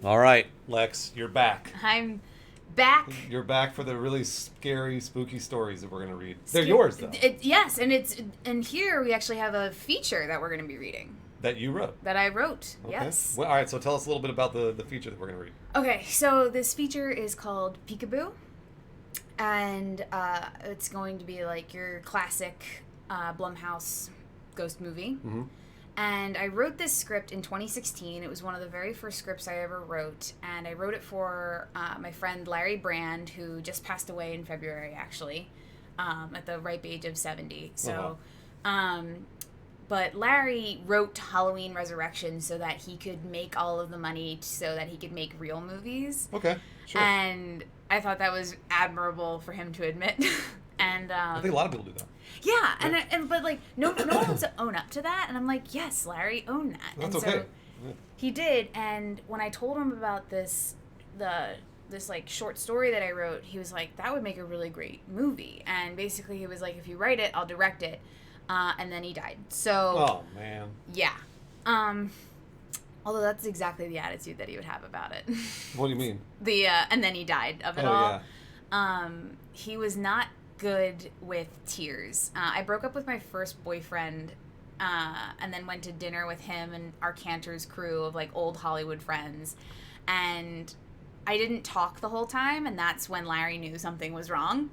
All right, Lex, you're back. I'm back. You're back for the really scary, spooky stories that we're going to read. They're yours, though. Yes, and here we actually have a feature that we're going to be reading. That you wrote. That I wrote, Okay. yes. Well, all right, so tell us a little bit about the feature that we're going to read. Okay, so this feature is called Peekaboo, and it's going to be like your classic Blumhouse ghost movie. Mm-hmm. And I wrote this script in 2016. It was one of the very first scripts I ever wrote. And I wrote it for my friend Larry Brand, who just passed away in February, actually, at the ripe age of 70. So, but Larry wrote Halloween Resurrection so that he could make all of the money so that he could make real movies. Okay, sure. And I thought that was admirable for him to admit. And I think a lot of people do that. Yeah, but like no one wants to own up to that, and I'm like, yes, Larry, own that. That's and okay. So he did, and when I told him about this like short story that I wrote, he was like, that would make a really great movie. And basically, he was like, if you write it, I'll direct it. And then he died. So. Oh man. Yeah. Although that's exactly the attitude that he would have about it. What do you mean? And then he died of it all. Yeah. He was not good with tears. I broke up with my first boyfriend and then went to dinner with him and our Cantor's crew of like old Hollywood friends, and I didn't talk the whole time, and that's when Larry knew something was wrong.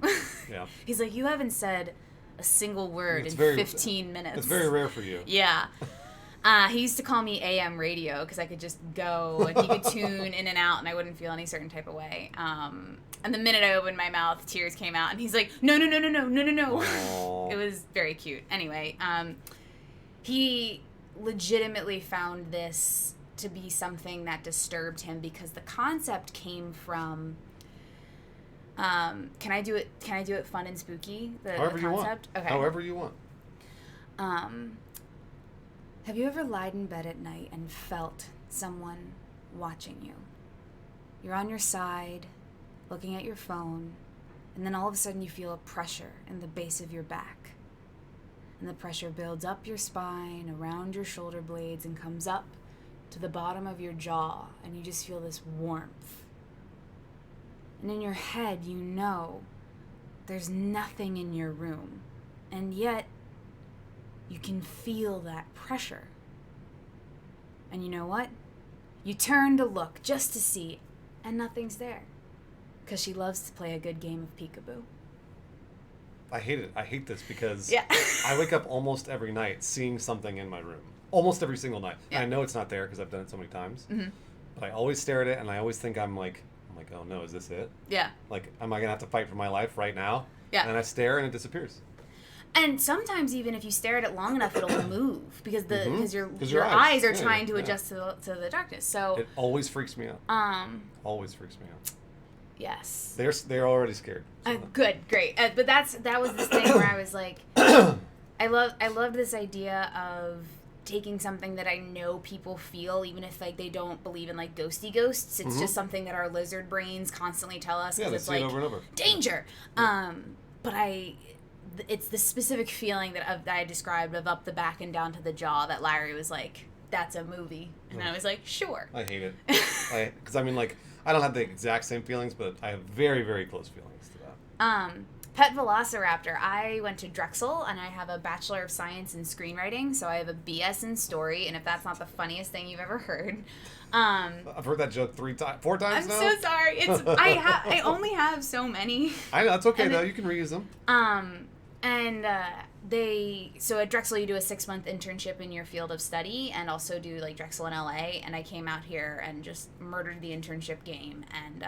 Yeah. He's like, you haven't said a single word in 15 minutes. It's very rare for you. Yeah. He used to call me AM radio because I could just go and he could tune in and out and I wouldn't feel any certain type of way. And the minute I opened my mouth, tears came out, and he's like, no. It was very cute. Anyway, he legitimately found this to be something that disturbed him because the concept came from. Can I do it fun and spooky? However the you want. concept? Okay. However you want. Have you ever lied in bed at night and felt someone watching you? You're on your side, looking at your phone, and then all of a sudden you feel a pressure in the base of your back. And the pressure builds up your spine, around your shoulder blades, and comes up to the bottom of your jaw, and you just feel this warmth. And in your head, you know there's nothing in your room, and yet you can feel that pressure. And you know what? You turn to look just to see, and nothing's there. Because she loves to play a good game of peekaboo. I hate it. I hate this because Yeah. I wake up almost every night seeing something in my room. Almost every single night. Yeah. And I know it's not there because I've done it so many times. Mm-hmm. But I always stare at it, and I always think I'm like, oh no, is this it? Yeah. Like, am I going to have to fight for my life right now? Yeah. And then I stare, and it disappears. And sometimes even if you stare at it long enough, it'll move because your eyes are trying to adjust to the darkness. So it always freaks me out. Always freaks me out. Yes. They're already scared. So. Good, great. But that was this thing where I was like, I loved this idea of taking something that I know people feel, even if like they don't believe in like ghosty ghosts. It's just something that our lizard brains constantly tell us. Yeah, they it's see like it over and over. Danger. Yeah. But it's the specific feeling that I described of up the back and down to the jaw that Larry was like, that's a movie. And I was like, sure. I hate it. Because I mean, like, I don't have the exact same feelings, but I have very, very close feelings to that. Pet Velociraptor. I went to Drexel, and I have a Bachelor of Science in Screenwriting, so I have a BS in story, and if that's not the funniest thing you've ever heard. I've heard that joke 4 times now. I'm so sorry. I only have so many. I know, that's okay, though. You can reuse them. So at Drexel you do a 6-month internship in your field of study and also do like Drexel in LA, and I came out here and just murdered the internship game, and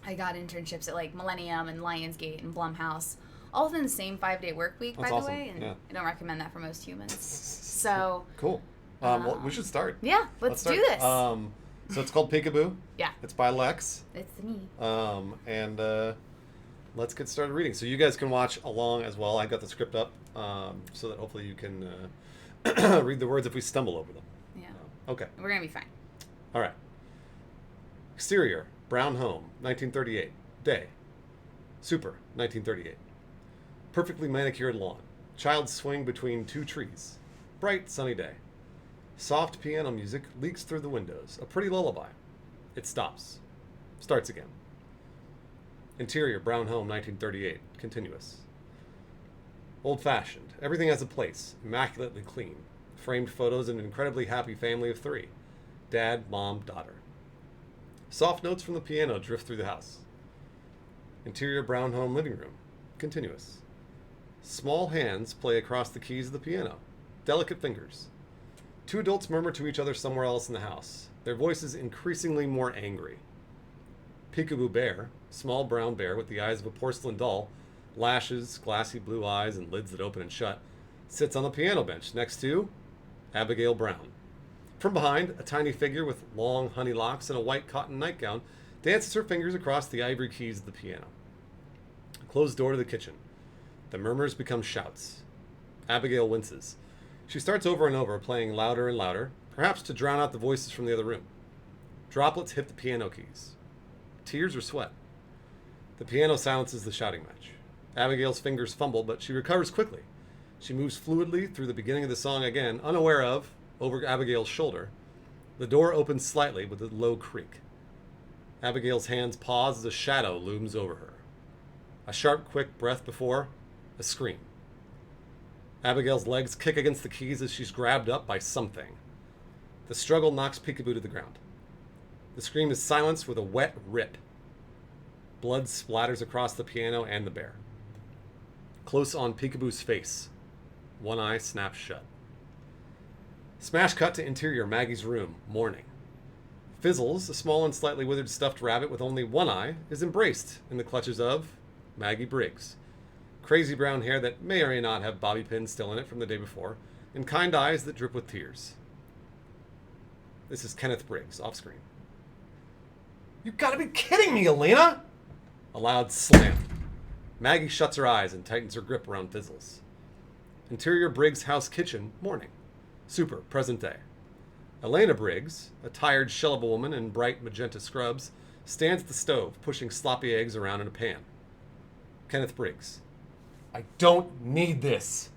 I got internships at like Millennium and Lionsgate and Blumhouse, all within the same 5-day work week. That's by awesome. the way, and yeah. I don't recommend that for most humans. So cool. Well, we should start. Yeah, let's do this. So it's called Peekaboo. Yeah. It's by Lex. It's me. And let's get started reading. So you guys can watch along as well. I got the script up so that hopefully you can read the words if we stumble over them. Yeah. Okay. We're going to be fine. All right. Exterior, brown home, 1938. Day. Super, 1938. Perfectly manicured lawn. Child swing between 2 trees. Bright, sunny day. Soft piano music leaks through the windows. A pretty lullaby. It stops. Starts again. Interior, brown home, 1938. Continuous. Old-fashioned. Everything has a place. Immaculately clean. Framed photos of an incredibly happy family of 3. Dad, mom, daughter. Soft notes from the piano drift through the house. Interior, brown home, living room. Continuous. Small hands play across the keys of the piano. Delicate fingers. 2 adults murmur to each other somewhere else in the house. Their voices increasingly more angry. Peekaboo bear, small brown bear with the eyes of a porcelain doll, lashes, glassy blue eyes, and lids that open and shut, sits on the piano bench next to Abigail Brown. From behind, a tiny figure with long honey locks and a white cotton nightgown dances her fingers across the ivory keys of the piano. A closed door to the kitchen. The murmurs become shouts. Abigail winces. She starts over and over, playing louder and louder, perhaps to drown out the voices from the other room. Droplets hit the piano keys. Tears or sweat. The piano silences the shouting match. Abigail's fingers fumble, but she recovers quickly. She moves fluidly through the beginning of the song again, unaware of, over Abigail's shoulder, the door opens slightly with a low creak. Abigail's hands pause as a shadow looms over her. A sharp, quick breath before, a scream. Abigail's legs kick against the keys as she's grabbed up by something. The struggle knocks Peekaboo to the ground. The scream is silenced with a wet rip. Blood splatters across the piano and the bear. Close on Peekaboo's face. One eye snaps shut. Smash cut to interior Maggie's room, morning. Fizzles, a small and slightly withered stuffed rabbit with only one eye, is embraced in the clutches of Maggie Briggs. Crazy brown hair that may or may not have bobby pins still in it from the day before, and kind eyes that drip with tears. This is Kenneth Briggs, off screen. You gotta be kidding me, Elena! A loud slam. Maggie shuts her eyes and tightens her grip around Fizzles. Interior Briggs' house kitchen, morning. Super, present day. Elena Briggs, a tired shell of a woman in bright magenta scrubs, stands at the stove, pushing sloppy eggs around in a pan. Kenneth Briggs. I don't need this.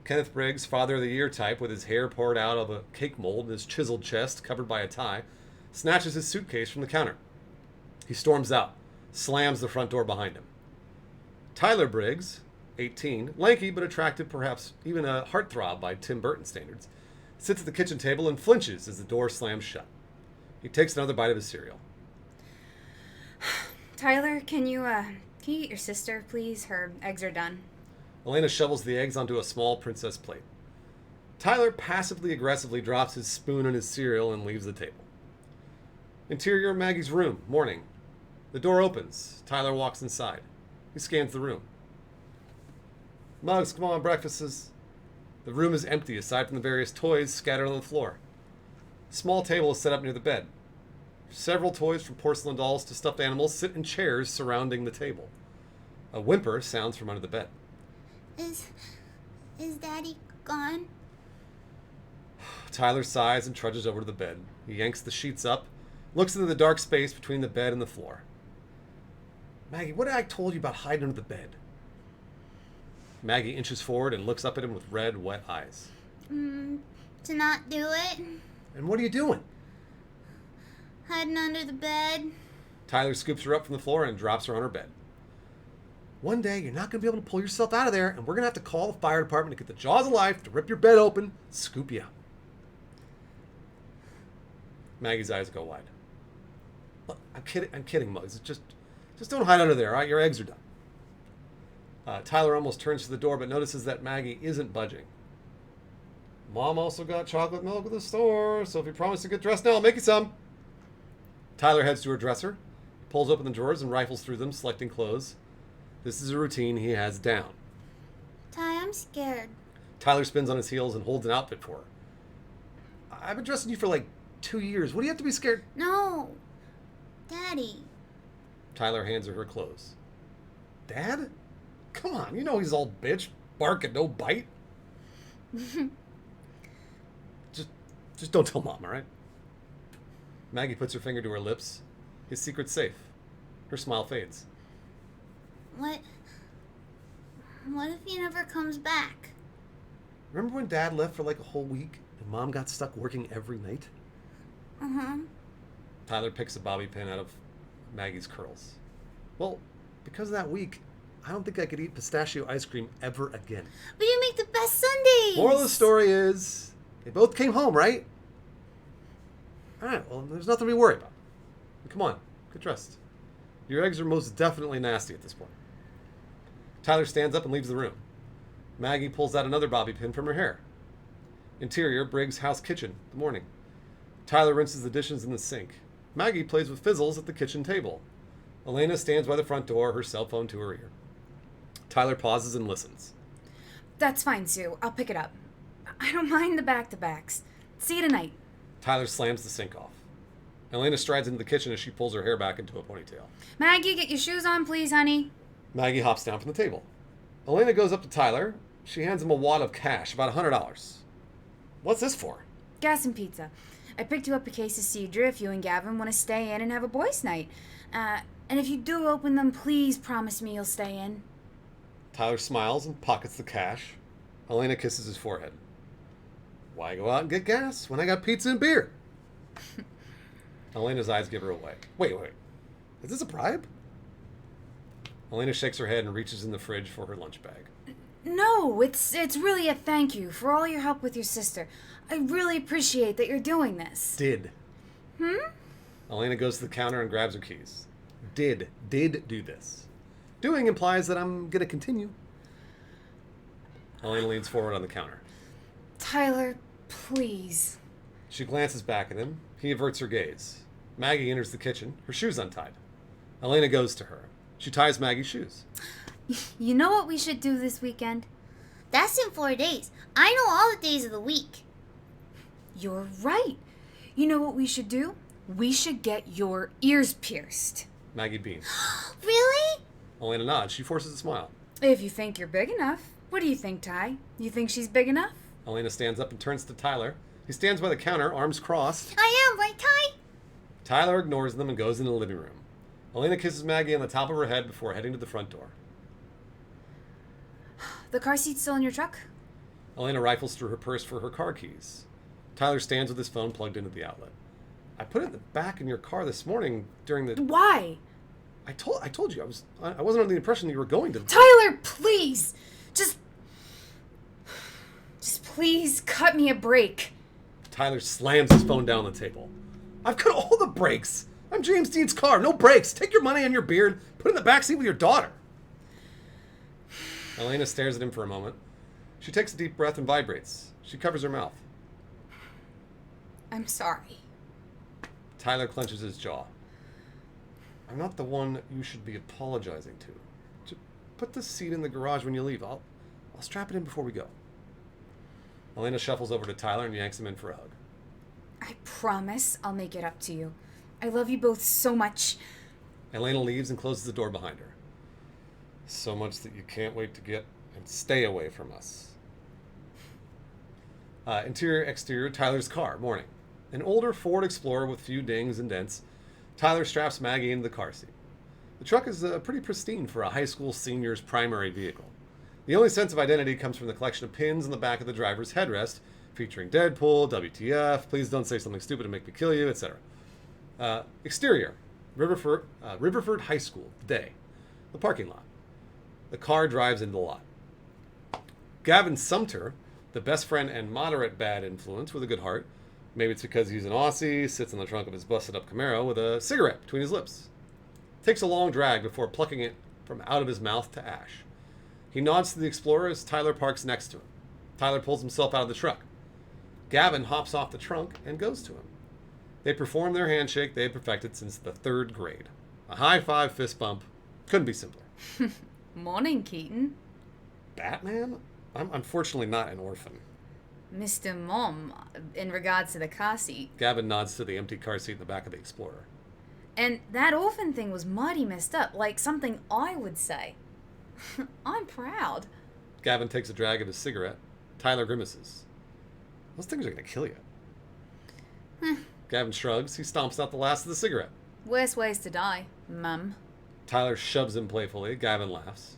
Kenneth Briggs, father of the year type, with his hair poured out of a cake mold and his chiseled chest covered by a tie, snatches his suitcase from the counter. He storms out, slams the front door behind him. Tyler Briggs, 18, lanky but attractive, perhaps even a heartthrob by Tim Burton standards, sits at the kitchen table and flinches as the door slams shut. He takes another bite of his cereal. Tyler, can you get your sister, please? Her eggs are done. Elena shovels the eggs onto a small princess plate. Tyler passively aggressively drops his spoon and his cereal and leaves the table. Interior Maggie's room, morning. The door opens. Tyler walks inside. He scans the room. Mugs, come on, breakfast is... The room is empty aside from the various toys scattered on the floor. A small table is set up near the bed. Several toys from porcelain dolls to stuffed animals sit in chairs surrounding the table. A whimper sounds from under the bed. Is Daddy gone? Tyler sighs and trudges over to the bed. He yanks the sheets up, looks into the dark space between the bed and the floor. Maggie, what did I told you about hiding under the bed? Maggie inches forward and looks up at him with red, wet eyes. To not do it? And what are you doing? Hiding under the bed? Tyler scoops her up from the floor and drops her on her bed. One day, you're not going to be able to pull yourself out of there, and we're going to have to call the fire department to get the jaws of life to rip your bed open, scoop you out. Maggie's eyes go wide. Look, I'm kidding, Muggs. Just don't hide under there, all right? Your eggs are done. Tyler almost turns to the door, but notices that Maggie isn't budging. Mom also got chocolate milk at the store, so if you promise to get dressed now, I'll make you some. Tyler heads to her dresser, pulls open the drawers and rifles through them, selecting clothes. This is a routine he has down. Ty, I'm scared. Tyler spins on his heels and holds an outfit for her. I've been dressing you for like 2 years. What do you have to be scared? No. Daddy. Tyler hands her clothes. Dad? Come on, you know he's all bitch, bark and no bite. Just don't tell Mom, all right? Maggie puts her finger to her lips. His secret's safe. Her smile fades. What if he never comes back? Remember when Dad left for like a whole week and Mom got stuck working every night? Uh-huh. Tyler picks a bobby pin out of Maggie's curls. Well, because of that week, I don't think I could eat pistachio ice cream ever again. But you make the best sundaes. Moral of the story is, they both came home, right? Alright, well, there's nothing to be worried about. Come on, get dressed. Your eggs are most definitely nasty at this point. Tyler stands up and leaves the room. Maggie pulls out another bobby pin from her hair. Interior, Briggs' house kitchen, the morning. Tyler rinses the dishes in the sink. Maggie plays with fizzles at the kitchen table. Elena stands by the front door, her cell phone to her ear. Tyler pauses and listens. That's fine, Sue. I'll pick it up. I don't mind the back-to-backs. See you tonight. Tyler slams the sink off. Elena strides into the kitchen as she pulls her hair back into a ponytail. Maggie, get your shoes on, please, honey. Maggie hops down from the table. Elena goes up to Tyler. She hands him a wad of cash, about $100. What's this for? Gas and pizza. I picked you up a case of Cedra if you and Gavin want to stay in and have a boys' night. And if you do open them, please promise me you'll stay in. Tyler smiles and pockets the cash. Elena kisses his forehead. Why go out and get gas when I got pizza and beer? Elena's eyes give her away. Wait. Is this a bribe? Elena shakes her head and reaches in the fridge for her lunch bag. No, it's really a thank you for all your help with your sister. I really appreciate that you're doing this. Did. Elena goes to the counter and grabs her keys. Did do this. Doing implies that I'm going to continue. Elena leans forward on the counter. Tyler, please. She glances back at him. He averts her gaze. Maggie enters the kitchen, her shoes untied. Elena goes to her. She ties Maggie's shoes. You know what we should do this weekend? That's in 4 days. I know all the days of the week. You're right. You know what we should do? We should get your ears pierced. Maggie beams. Really? Elena nods. She forces a smile. If you think you're big enough. What do you think, Ty? You think she's big enough? Elena stands up and turns to Tyler. He stands by the counter, arms crossed. I am, right, Ty? Tyler ignores them and goes into the living room. Elena kisses Maggie on the top of her head before heading to the front door. The car seat's still in your truck? Elena rifles through her purse for her car keys. Tyler stands with his phone plugged into the outlet. I put it in the back in your car this morning during the... Why? I told you I wasn't under the impression that you were going to... Tyler, please! Just please cut me a break. Tyler slams his phone down on the table. I've cut all the brakes. I'm James Dean's car. No brakes. Take your money and your beard. Put it in the backseat with your daughter. Elena stares at him for a moment. She takes a deep breath and vibrates. She covers her mouth. I'm sorry. Tyler clenches his jaw. I'm not the one you should be apologizing to. Just put the seat in the garage when you leave. I'll strap it in before we go. Elena shuffles over to Tyler and yanks him in for a hug. I promise I'll make it up to you. I love you both so much. Elena leaves and closes the door behind her. So much that you can't wait to get and stay away from us. Interior, exterior, Tyler's car, morning. An older Ford Explorer with few dings and dents. Tyler straps Maggie into the car seat. The truck is pretty pristine for a high school senior's primary vehicle. The only sense of identity comes from the collection of pins on the back of the driver's headrest, featuring Deadpool, WTF, please don't say something stupid and make me kill you, etc. Exterior, Riverford High School, day. The parking lot. The car drives into the lot. Gavin Sumter, the best friend and moderate bad influence with a good heart, maybe it's because he's an Aussie, sits in the trunk of his busted-up Camaro with a cigarette between his lips. Takes a long drag before plucking it from out of his mouth to ash. He nods to the Explorer as Tyler parks next to him. Tyler pulls himself out of the truck. Gavin hops off the trunk and goes to him. They perform their handshake they had perfected since the 3rd grade. A high-five fist bump. Couldn't be simpler. Morning, Keaton. Batman? I'm unfortunately not an orphan. Mr. Mom, in regards to the car seat. Gavin nods to the empty car seat in the back of the Explorer. And that orphan thing was mighty messed up, like something I would say. I'm proud. Gavin takes a drag of his cigarette. Tyler grimaces. Those things are going to kill you. Gavin shrugs. He stomps out the last of the cigarette. Worst ways to die, Mum. Tyler shoves him playfully. Gavin laughs.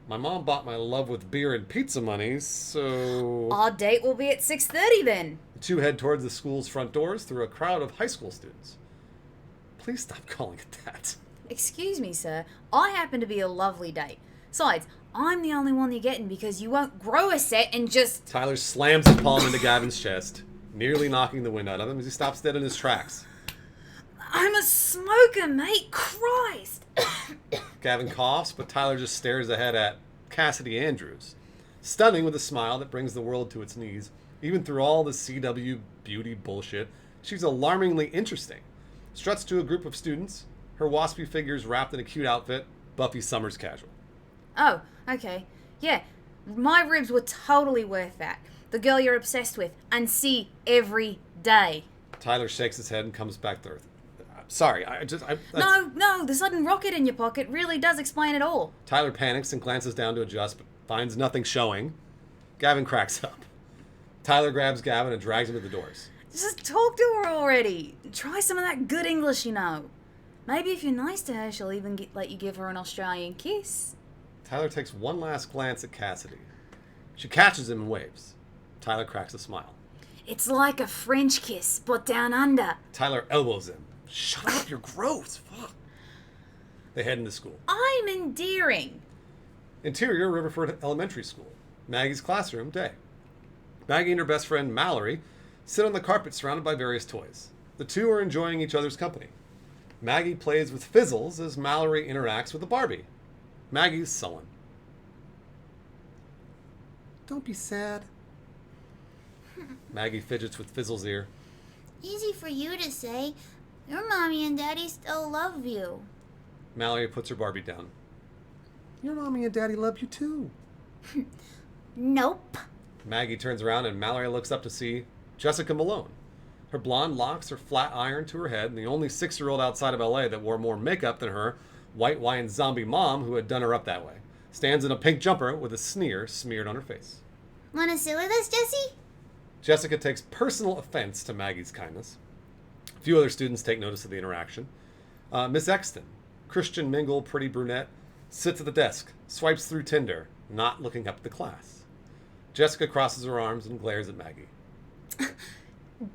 My mom bought my love with beer and pizza money, so... Our date will be at 6:30 then. The two head towards the school's front doors through a crowd of high school students. Please stop calling it that. Excuse me, sir. I happen to be a lovely date. Besides, I'm the only one you're getting because you won't grow a set and just... Tyler slams his palm into Gavin's chest, nearly knocking the wind out of him as he stops dead in his tracks. I'm a smoker, mate. Christ. Gavin coughs, but Tyler just stares ahead at Cassidy Andrews, stunning with a smile that brings the world to its knees. Even through all the CW beauty bullshit, she's alarmingly interesting. Struts to a group of students, her waspy figure's wrapped in a cute outfit, Buffy Summers casual. Oh, okay. Yeah, my ribs were totally worth that. The girl you're obsessed with and see every day. Tyler shakes his head and comes back to earth. Sorry, No, the sudden rocket in your pocket really does explain it all. Tyler panics and glances down to adjust, but finds nothing showing. Gavin cracks up. Tyler grabs Gavin and drags him to the doors. Just talk to her already. Try some of that good English you know. Maybe if you're nice to her, she'll even let you give her an Australian kiss. Tyler takes one last glance at Cassidy. She catches him and waves. Tyler cracks a smile. It's like a French kiss, but down under. Tyler elbows him. Shut up, you're gross. Fuck. They head into school. I'm endearing. Interior Riverford Elementary School. Maggie's classroom, day. Maggie and her best friend Mallory sit on the carpet surrounded by various toys. The two are enjoying each other's company. Maggie plays with Fizzles as Mallory interacts with the Barbie. Maggie's sullen. Don't be sad. Maggie fidgets with Fizzle's ear. Easy for you to say. Your mommy and daddy still love you. Mallory puts her Barbie down. Your mommy and daddy love you too. Nope. Maggie turns around and Mallory looks up to see Jessica Malone. Her blonde locks are flat ironed to her head, and the only 6-year-old outside of LA that wore more makeup than her white wine zombie mom who had done her up that way, stands in a pink jumper with a sneer smeared on her face. Wanna sit with us, Jessie? Jessica takes personal offense to Maggie's kindness. A few other students take notice of the interaction. Miss Exton, Christian Mingle, pretty brunette, sits at the desk, swipes through Tinder, not looking up at the class. Jessica crosses her arms and glares at Maggie.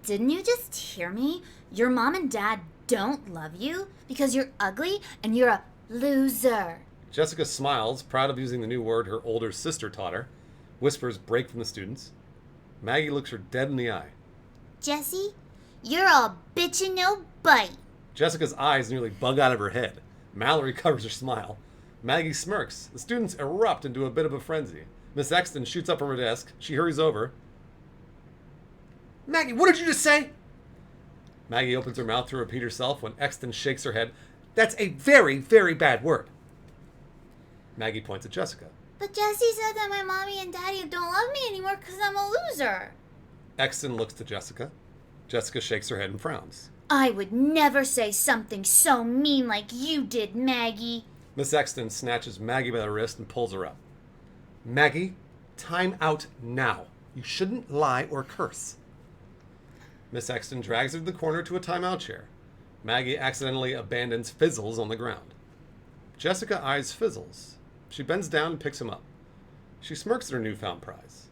Didn't you just hear me? Your mom and dad don't love you because you're ugly and you're a loser. Jessica smiles, proud of using the new word her older sister taught her. Whispers break from the students. Maggie looks her dead in the eye. Jessie, you're a bitch and no bite. Jessica's eyes nearly bug out of her head. Mallory covers her smile. Maggie smirks. The students erupt into a bit of a frenzy. Miss Exton shoots up from her desk. She hurries over. Maggie, what did you just say? Maggie opens her mouth to repeat herself when Exton shakes her head. That's a very, very bad word. Maggie points at Jessica. But Jessie said that my mommy and daddy don't love me anymore because I'm a loser. Exton looks to Jessica. Jessica shakes her head and frowns. I would never say something so mean like you did, Maggie. Miss Exton snatches Maggie by the wrist and pulls her up. Maggie, time out now. You shouldn't lie or curse. Miss Exton drags her to the corner to a timeout chair. Maggie accidentally abandons Fizzles on the ground. Jessica eyes Fizzles. She bends down and picks him up. She smirks at her newfound prize.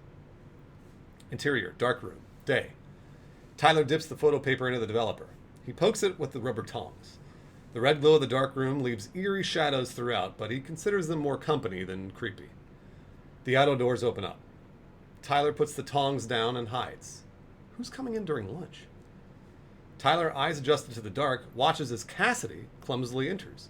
Interior, dark room, day. Tyler dips the photo paper into the developer. He pokes it with the rubber tongs. The red glow of the dark room leaves eerie shadows throughout, but he considers them more company than creepy. The auto doors open up. Tyler puts the tongs down and hides. Who's coming in during lunch? Tyler, eyes adjusted to the dark, watches as Cassidy clumsily enters,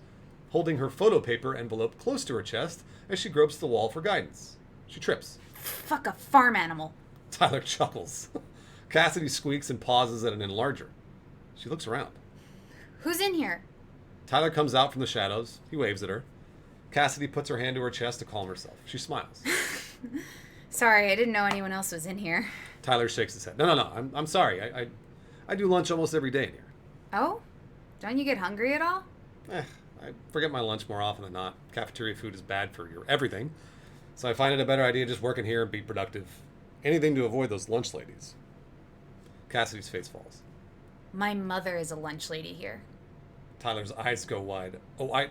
holding her photo paper envelope close to her chest as she gropes the wall for guidance. She trips. Fuck a farm animal. Tyler chuckles. Cassidy squeaks and pauses at an enlarger. She looks around. Who's in here? Tyler comes out from the shadows. He waves at her. Cassidy puts her hand to her chest to calm herself. She smiles. Sorry, I didn't know anyone else was in here. Tyler shakes his head. No. I'm sorry. I do lunch almost every day in here. Oh? Don't you get hungry at all? I forget my lunch more often than not. Cafeteria food is bad for your everything. So I find it a better idea just working here and be productive. Anything to avoid those lunch ladies. Cassidy's face falls. My mother is a lunch lady here. Tyler's eyes go wide. Oh, I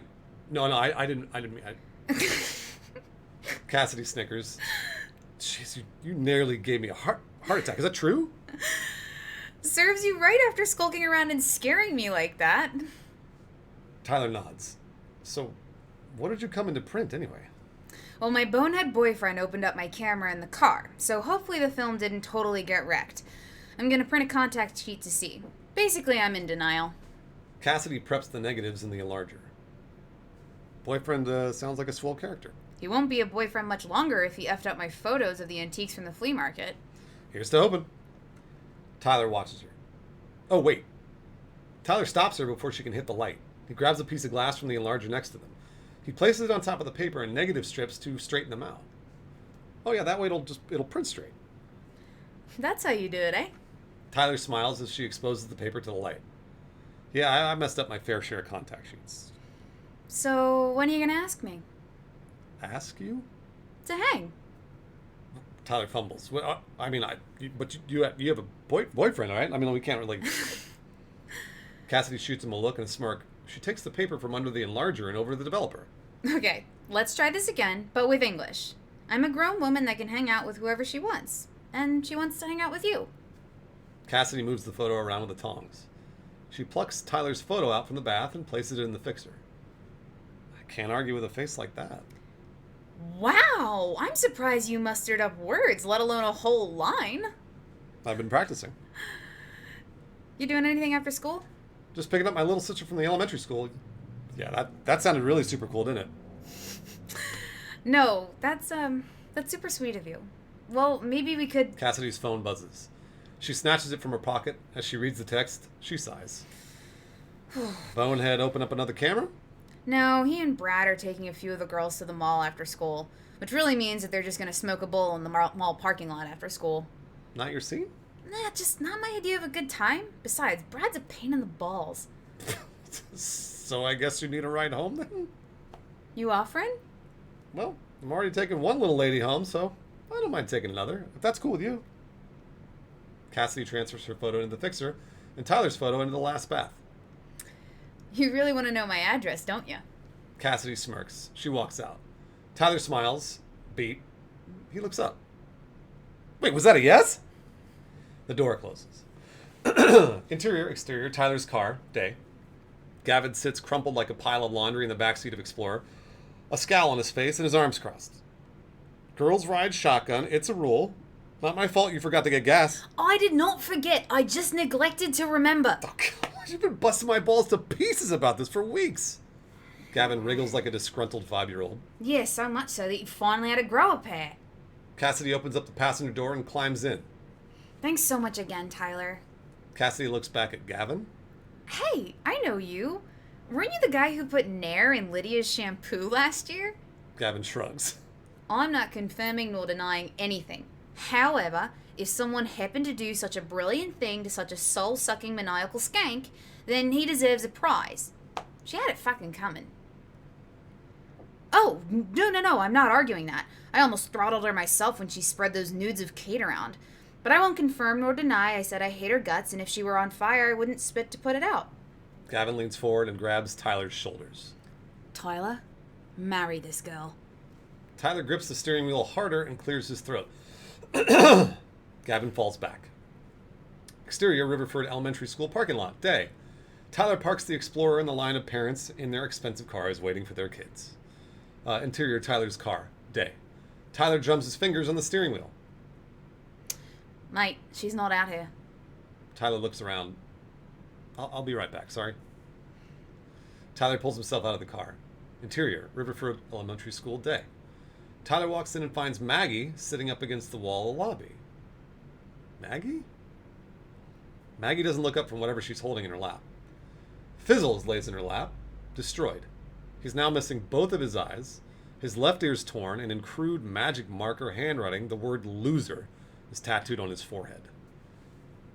didn't mean. Cassidy snickers. Jeez, you nearly gave me a heart attack. Is that true? Serves you right after skulking around and scaring me like that. Tyler nods. So, what did you come into print anyway? Well, my bonehead boyfriend opened up my camera in the car, so hopefully the film didn't totally get wrecked. I'm gonna print a contact sheet to see. Basically, I'm in denial. Cassidy preps the negatives in the enlarger. Boyfriend sounds like a swell character. He won't be a boyfriend much longer if he effed up my photos of the antiques from the flea market. Here's to hoping. Tyler watches her. Oh, wait. Tyler stops her before she can hit the light. He grabs a piece of glass from the enlarger next to them. He places it on top of the paper in negative strips to straighten them out. Oh yeah, that way it'll print straight. That's how you do it, eh? Tyler smiles as she exposes the paper to the light. Yeah, I messed up my fair share of contact sheets. So, when are you gonna ask me? Ask you? To hang. Tyler fumbles. Well, you have a boyfriend, all right? I mean, we can't really... Cassidy shoots him a look and a smirk. She takes the paper from under the enlarger and over to the developer. Okay, let's try this again, but with English. I'm a grown woman that can hang out with whoever she wants. And she wants to hang out with you. Cassidy moves the photo around with the tongs. She plucks Tyler's photo out from the bath and places it in the fixer. I can't argue with a face like that. Wow! I'm surprised you mustered up words, let alone a whole line. I've been practicing. You doing anything after school? Just picking up my little sister from the elementary school. Yeah, that sounded really super cool, didn't it? No, that's super sweet of you. Well, maybe we could... Cassidy's phone buzzes. She snatches it from her pocket. As she reads the text, she sighs. Bonehead open up another camera? No, he and Brad are taking a few of the girls to the mall after school, which really means that they're just going to smoke a bowl in the mall parking lot after school. Not your scene? Nah, just not my idea of a good time. Besides, Brad's a pain in the balls. So I guess you need a ride home then? You offering? Well, I'm already taking one little lady home, so I don't mind taking another, if that's cool with you. Cassidy transfers her photo into the fixer, and Tyler's photo into the last bath. You really want to know my address, don't you? Cassidy smirks. She walks out. Tyler smiles. Beat. He looks up. Wait, was that a yes? The door closes. Interior, exterior, Tyler's car, day. Gavin sits crumpled like a pile of laundry in the backseat of Explorer, a scowl on his face and his arms crossed. Girls ride shotgun. It's a rule. Not my fault you forgot to get gas. I did not forget. I just neglected to remember. Oh, God, you've been busting my balls to pieces about this for weeks. Gavin wriggles like a disgruntled 5-year-old. Yeah, so much so that you finally had to grow a pair. Cassidy opens up the passenger door and climbs in. Thanks so much again, Tyler. Cassidy looks back at Gavin. Hey, I know you. Weren't you the guy who put Nair in Lydia's shampoo last year? Gavin shrugs. I'm not confirming nor denying anything. However, if someone happened to do such a brilliant thing to such a soul-sucking maniacal skank, then he deserves a prize. She had it fucking coming. Oh, no, I'm not arguing that. I almost throttled her myself when she spread those nudes of Kate around. But I won't confirm nor deny. I said I hate her guts, and if she were on fire, I wouldn't spit to put it out. Gavin leans forward and grabs Tyler's shoulders. Tyler, marry this girl. Tyler grips the steering wheel harder and clears his throat. Gavin falls back. Exterior, Riverford Elementary School parking lot, day. Tyler parks the Explorer in the line of parents in their expensive cars waiting for their kids. Interior, Tyler's car, day. Tyler drums his fingers on the steering wheel. Mate, she's not out here. Tyler looks around. I'll be right back, sorry. Tyler pulls himself out of the car. Interior, Riverford Elementary School, day. Tyler walks in and finds Maggie sitting up against the wall of the lobby. Maggie? Maggie doesn't look up from whatever she's holding in her lap. Fizzles lays in her lap, destroyed. He's now missing both of his eyes. His left ear's torn, and in crude magic marker handwriting, the word loser is tattooed on his forehead.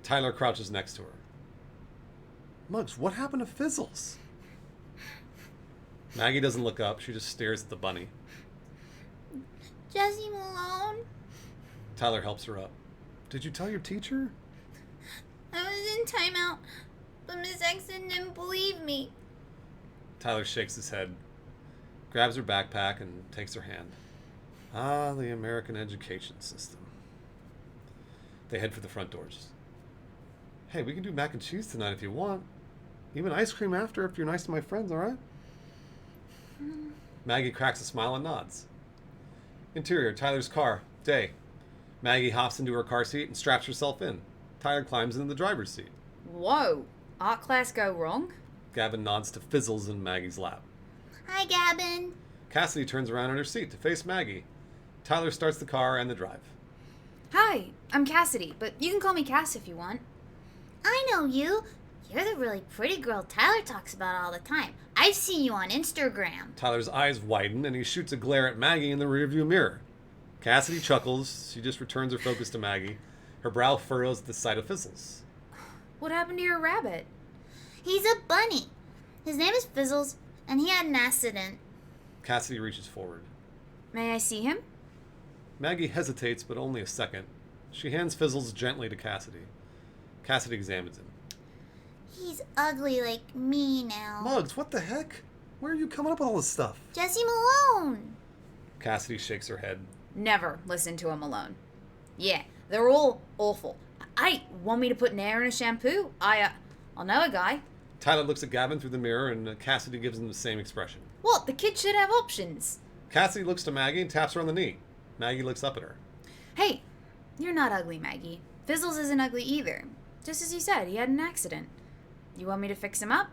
Tyler crouches next to her. Muggs, what happened to Fizzles? Maggie doesn't look up. She just stares at the bunny. Just leave him alone. Tyler helps her up. Did you tell your teacher? I was in timeout, but Miss Exton didn't believe me. Tyler shakes his head, grabs her backpack, and takes her hand. Ah, the American education system. They head for the front doors. Hey, we can do mac and cheese tonight if you want. Even ice cream after if you're nice to my friends, alright? Maggie cracks a smile and nods. Interior, Tyler's car. Day. Maggie hops into her car seat and straps herself in. Tyler climbs into the driver's seat. Whoa. Art class go wrong? Gavin nods to Fizzles in Maggie's lap. Hi, Gavin. Cassidy turns around in her seat to face Maggie. Tyler starts the car and the drive. Hi, I'm Cassidy, but you can call me Cass if you want. I know you. You're the really pretty girl Tyler talks about all the time. I've seen you on Instagram. Tyler's eyes widen and he shoots a glare at Maggie in the rearview mirror. Cassidy chuckles. She just returns her focus to Maggie. Her brow furrows at the sight of Fizzles. What happened to your rabbit? He's a bunny. His name is Fizzles, and he had an accident. Cassidy reaches forward. May I see him? Maggie hesitates, but only a second. She hands Fizzles gently to Cassidy. Cassidy examines him. He's ugly like me now. Muggs, what the heck? Where are you coming up with all this stuff? Jesse Malone. Cassidy shakes her head. Never listen to him alone. Yeah, they're all awful. Want me to put Nair in a shampoo? I'll know a guy. Tyler looks at Gavin through the mirror and Cassidy gives him the same expression. What? The kid should have options. Cassidy looks to Maggie and taps her on the knee. Maggie looks up at her. Hey, you're not ugly, Maggie. Fizzles isn't ugly either. Just as you said, he had an accident. You want me to fix him up?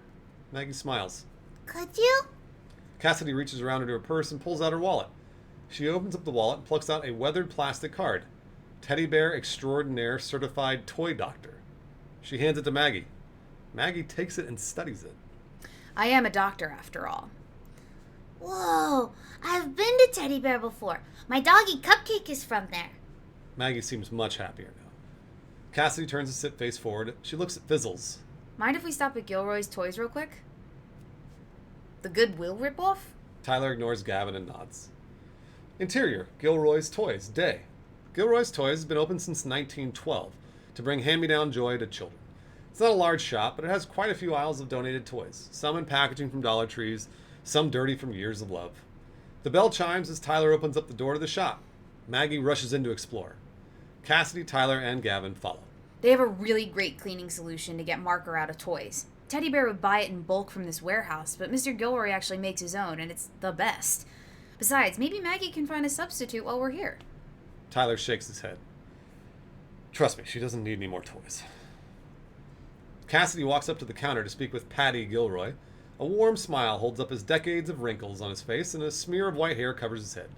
Maggie smiles. Could you? Cassidy reaches around into her purse and pulls out her wallet. She opens up the wallet and plucks out a weathered plastic card. Teddy Bear Extraordinaire Certified Toy Doctor. She hands it to Maggie. Maggie takes it and studies it. I am a doctor, after all. Whoa, I've been to Teddy Bear before. My doggy Cupcake is from there. Maggie seems much happier now. Cassidy turns to sit face forward. She looks at Fizzles. Mind if we stop at Gilroy's Toys real quick? The Goodwill ripoff? Tyler ignores Gavin and nods. Interior, Gilroy's Toys, Day. Gilroy's Toys has been open since 1912 to bring hand-me-down joy to children. It's not a large shop, but it has quite a few aisles of donated toys, some in packaging from Dollar Trees, some dirty from years of love. The bell chimes as Tyler opens up the door to the shop. Maggie rushes in to explore. Cassidy, Tyler, and Gavin follow. They have a really great cleaning solution to get marker out of toys. Teddy Bear would buy it in bulk from this warehouse, but Mr. Gilroy actually makes his own, and it's the best. Besides, maybe Maggie can find a substitute while we're here. Tyler shakes his head. Trust me, she doesn't need any more toys. Cassidy walks up to the counter to speak with Paddy Gilroy. A warm smile holds up his decades of wrinkles on his face, and a smear of white hair covers his head.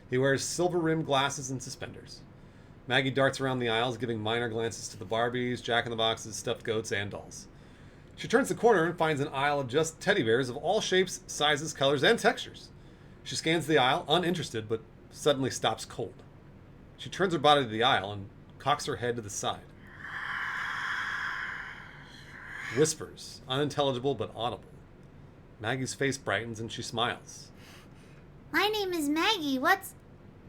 He wears silver-rimmed glasses and suspenders. Maggie darts around the aisles, giving minor glances to the Barbies, Jack-in-the-Boxes, stuffed goats, and dolls. She turns the corner and finds an aisle of just teddy bears of all shapes, sizes, colors, and textures. She scans the aisle, uninterested, but suddenly stops cold. She turns her body to the aisle and cocks her head to the side. Whispers, unintelligible but audible. Maggie's face brightens and she smiles. My name is Maggie. What's...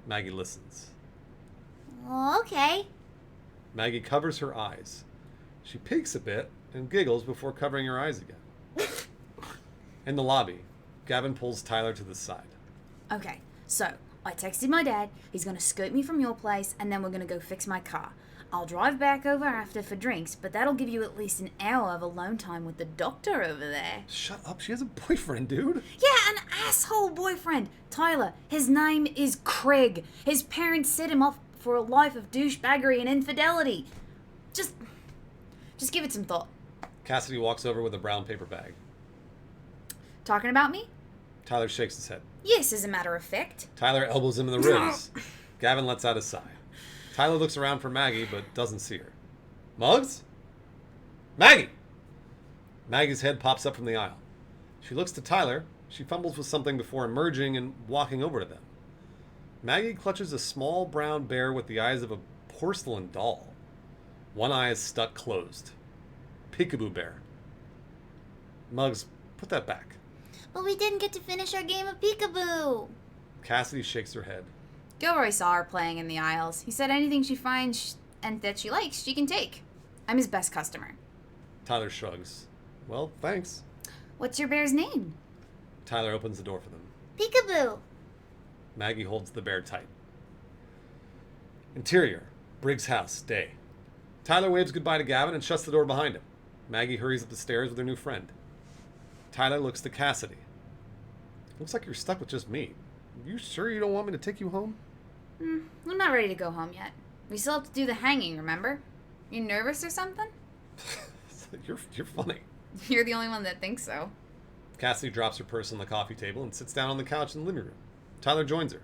Maggie listens. Oh, okay. Maggie covers her eyes. She peeks a bit and giggles before covering her eyes again. In the lobby, Gavin pulls Tyler to the side. Okay, so I texted my dad. He's going to scoot me from your place, and then we're going to go fix my car. I'll drive back over after for drinks, but that'll give you at least an hour of alone time with the doctor over there. Shut up, she has a boyfriend, dude. Yeah, an asshole boyfriend. Tyler, his name is Craig. His parents set him off for a life of douchebaggery and infidelity. Just give it some thought. Cassidy walks over with a brown paper bag. Talking about me? Tyler shakes his head. Yes, as a matter of fact. Tyler elbows him in the ribs. Gavin lets out a sigh. Tyler looks around for Maggie, but doesn't see her. Muggs? Maggie! Maggie's head pops up from the aisle. She looks to Tyler. She fumbles with something before emerging and walking over to them. Maggie clutches a small brown bear with the eyes of a porcelain doll. One eye is stuck closed. Peekaboo bear. Muggs, put that back. But we didn't get to finish our game of peekaboo. Cassidy shakes her head. Gilroy saw her playing in the aisles. He said anything she finds and that she likes, she can take. I'm his best customer. Tyler shrugs. Well, thanks. What's your bear's name? Tyler opens the door for them. Peekaboo. Maggie holds the bear tight. Interior, Briggs' house, day. Tyler waves goodbye to Gavin and shuts the door behind him. Maggie hurries up the stairs with her new friend. Tyler looks to Cassidy. Looks like you're stuck with just me. You sure you don't want me to take you home? I'm not ready to go home yet. We still have to do the hanging, remember? You nervous or something? You're funny. You're the only one that thinks so. Cassidy drops her purse on the coffee table and sits down on the couch in the living room. Tyler joins her.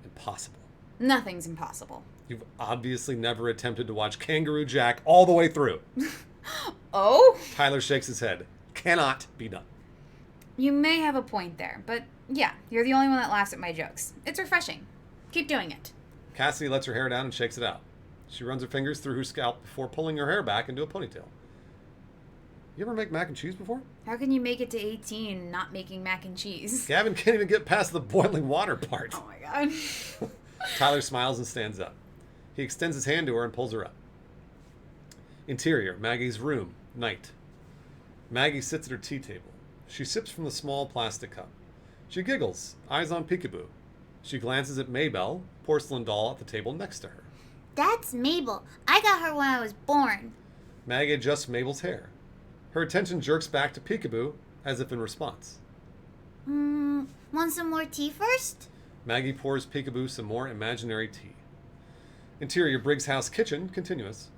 Impossible. Nothing's impossible. You've obviously never attempted to watch Kangaroo Jack all the way through. Oh? Tyler shakes his head. Cannot be done. You may have a point there, but yeah, you're the only one that laughs at my jokes. It's refreshing. Keep doing it. Cassidy lets her hair down and shakes it out. She runs her fingers through her scalp before pulling her hair back into a ponytail. You ever make mac and cheese before? How can you make it to 18 not making mac and cheese? Gavin can't even get past the boiling water part. Oh my god. Tyler smiles and stands up. He extends his hand to her and pulls her up. Interior, Maggie's room, night. Maggie sits at her tea table. She sips from the small plastic cup. She giggles, eyes on peekaboo. She glances at Maybelle, porcelain doll at the table next to her. That's Mabel. I got her when I was born. Maggie adjusts Mabel's hair. Her attention jerks back to peekaboo, as if in response. Want some more tea first? Maggie pours peekaboo some more imaginary tea. Interior, Briggs' house kitchen, continuous.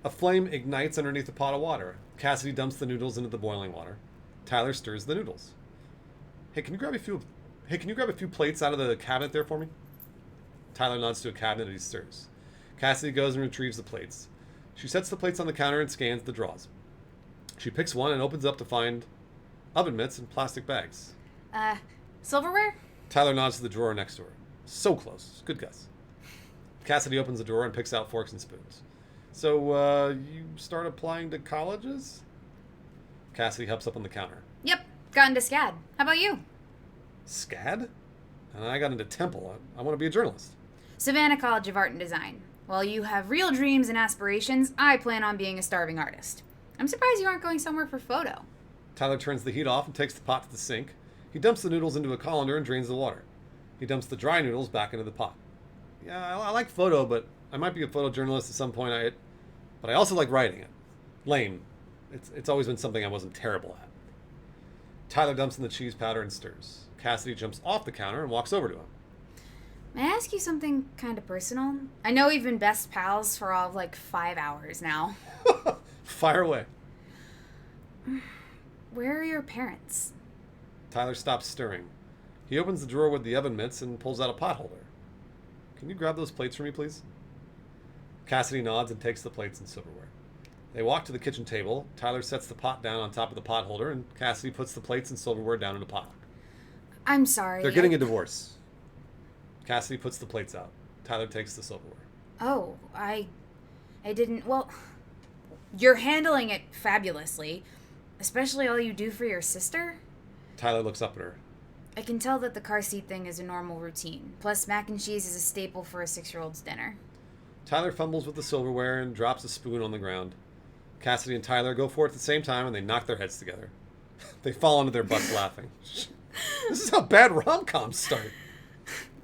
A flame ignites underneath a pot of water. Cassidy dumps the noodles into the boiling water. Tyler stirs the noodles. Hey, can you grab a few plates out of the cabinet there for me? Tyler nods to a cabinet that he stirs. Cassidy goes and retrieves the plates. She sets the plates on the counter and scans the drawers. She picks one and opens up to find oven mitts and plastic bags. Silverware? Tyler nods to the drawer next to her. So close. Good guess. Cassidy opens the drawer and picks out forks and spoons. So, you start applying to colleges? Cassidy hops up on the counter. Yep, got into SCAD. How about you? SCAD? And I got into Temple. I want to be a journalist. Savannah College of Art and Design. While you have real dreams and aspirations, I plan on being a starving artist. I'm surprised you aren't going somewhere for photo. Tyler turns the heat off and takes the pot to the sink. He dumps the noodles into a colander and drains the water. He dumps the dry noodles back into the pot. Yeah, I like photo, but I might be a photojournalist at some point. But I also like writing it. Lame. It's always been something I wasn't terrible at. Tyler dumps in the cheese powder and stirs. Cassidy jumps off the counter and walks over to him. May I ask you something kind of personal? I know we've been best pals for all of like 5 hours now. Fire away. Where are your parents? Tyler stops stirring. He opens the drawer with the oven mitts and pulls out a pot holder. Can you grab those plates for me, please? Cassidy nods and takes the plates and silverware. They walk to the kitchen table. Tyler sets the pot down on top of the pot holder, and Cassidy puts the plates and silverware down in a pot. I'm sorry. They're getting a divorce. Cassidy puts the plates out. Tyler takes the silverware. Oh, I didn't... Well, you're handling it fabulously. Especially all you do for your sister. Tyler looks up at her. I can tell that the car seat thing is a normal routine. Plus, mac and cheese is a staple for a 6-year-old's dinner. Tyler fumbles with the silverware and drops a spoon on the ground. Cassidy and Tyler go for it at the same time and they knock their heads together. They fall onto their butts laughing. This is how bad rom-coms start.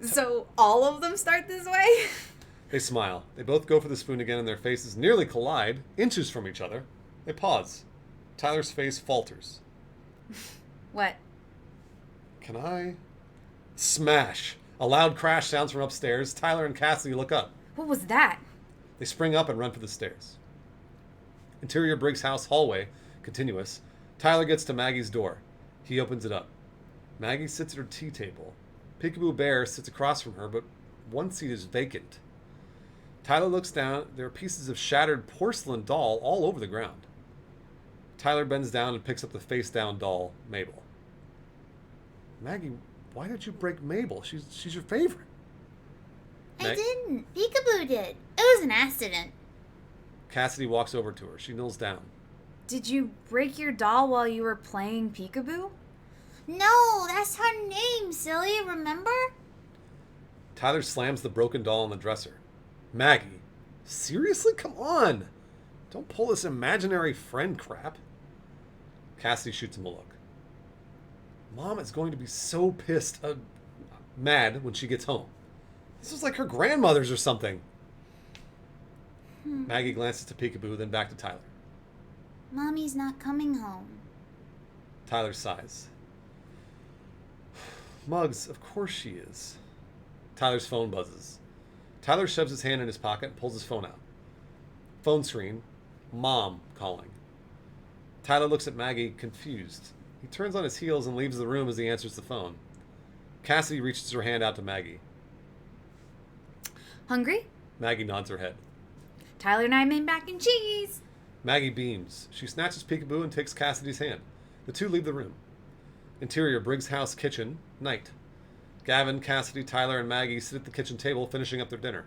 So, all of them start this way? They smile. They both go for the spoon again and their faces nearly collide, inches from each other. They pause. Tyler's face falters. What? Can I? Smash! A loud crash sounds from upstairs. Tyler and Cassidy look up. What was that? They spring up and run for the stairs. Interior Briggs' house hallway, continuous. Tyler gets to Maggie's door. He opens it up. Maggie sits at her tea table. Peekaboo Bear sits across from her, but one seat is vacant. Tyler looks down. There are pieces of shattered porcelain doll all over the ground. Tyler bends down and picks up the face-down doll, Mabel. Maggie, why did you break Mabel? She's your favorite. I didn't. Peekaboo did. It was an accident. Cassidy walks over to her. She kneels down. Did you break your doll while you were playing peekaboo? No, that's her name, silly, remember? Tyler slams the broken doll on the dresser. Maggie, seriously? Come on. Don't pull this imaginary friend crap. Cassidy shoots him a look. Mom is going to be so pissed, mad when she gets home. This was like her grandmother's or something. Maggie glances to Peekaboo, then back to Tyler. Mommy's not coming home. Tyler sighs. Muggs, of course she is. Tyler's phone buzzes. Tyler shoves his hand in his pocket and pulls his phone out. Phone screen. Mom calling. Tyler looks at Maggie, confused. He turns on his heels and leaves the room as he answers the phone. Cassidy reaches her hand out to Maggie. Hungry? Maggie nods her head. Tyler and I made mac and cheese. Maggie beams. She snatches Peekaboo and takes Cassidy's hand. The two leave the room. Interior, Briggs' house, kitchen, night. Gavin, Cassidy, Tyler, and Maggie sit at the kitchen table finishing up their dinner.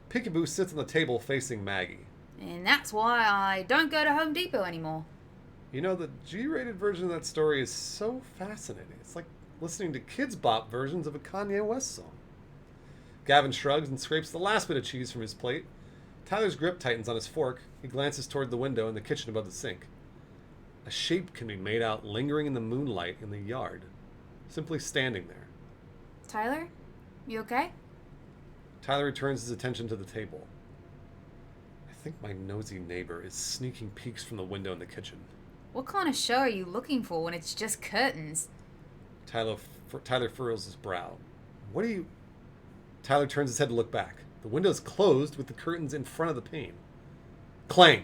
Peekaboo sits on the table facing Maggie. And that's why I don't go to Home Depot anymore. You know, the G-rated version of that story is so fascinating. It's like listening to Kids Bop versions of a Kanye West song. Gavin shrugs and scrapes the last bit of cheese from his plate. Tyler's grip tightens on his fork. He glances toward the window in the kitchen above the sink. A shape can be made out lingering in the moonlight in the yard, simply standing there. Tyler, you okay? Tyler returns his attention to the table. I think my nosy neighbor is sneaking peeks from the window in the kitchen. What kind of show are you looking for when it's just curtains? Tyler furrows his brow. What are you... Tyler turns his head to look back. The window's closed with the curtains in front of the pane. Clang!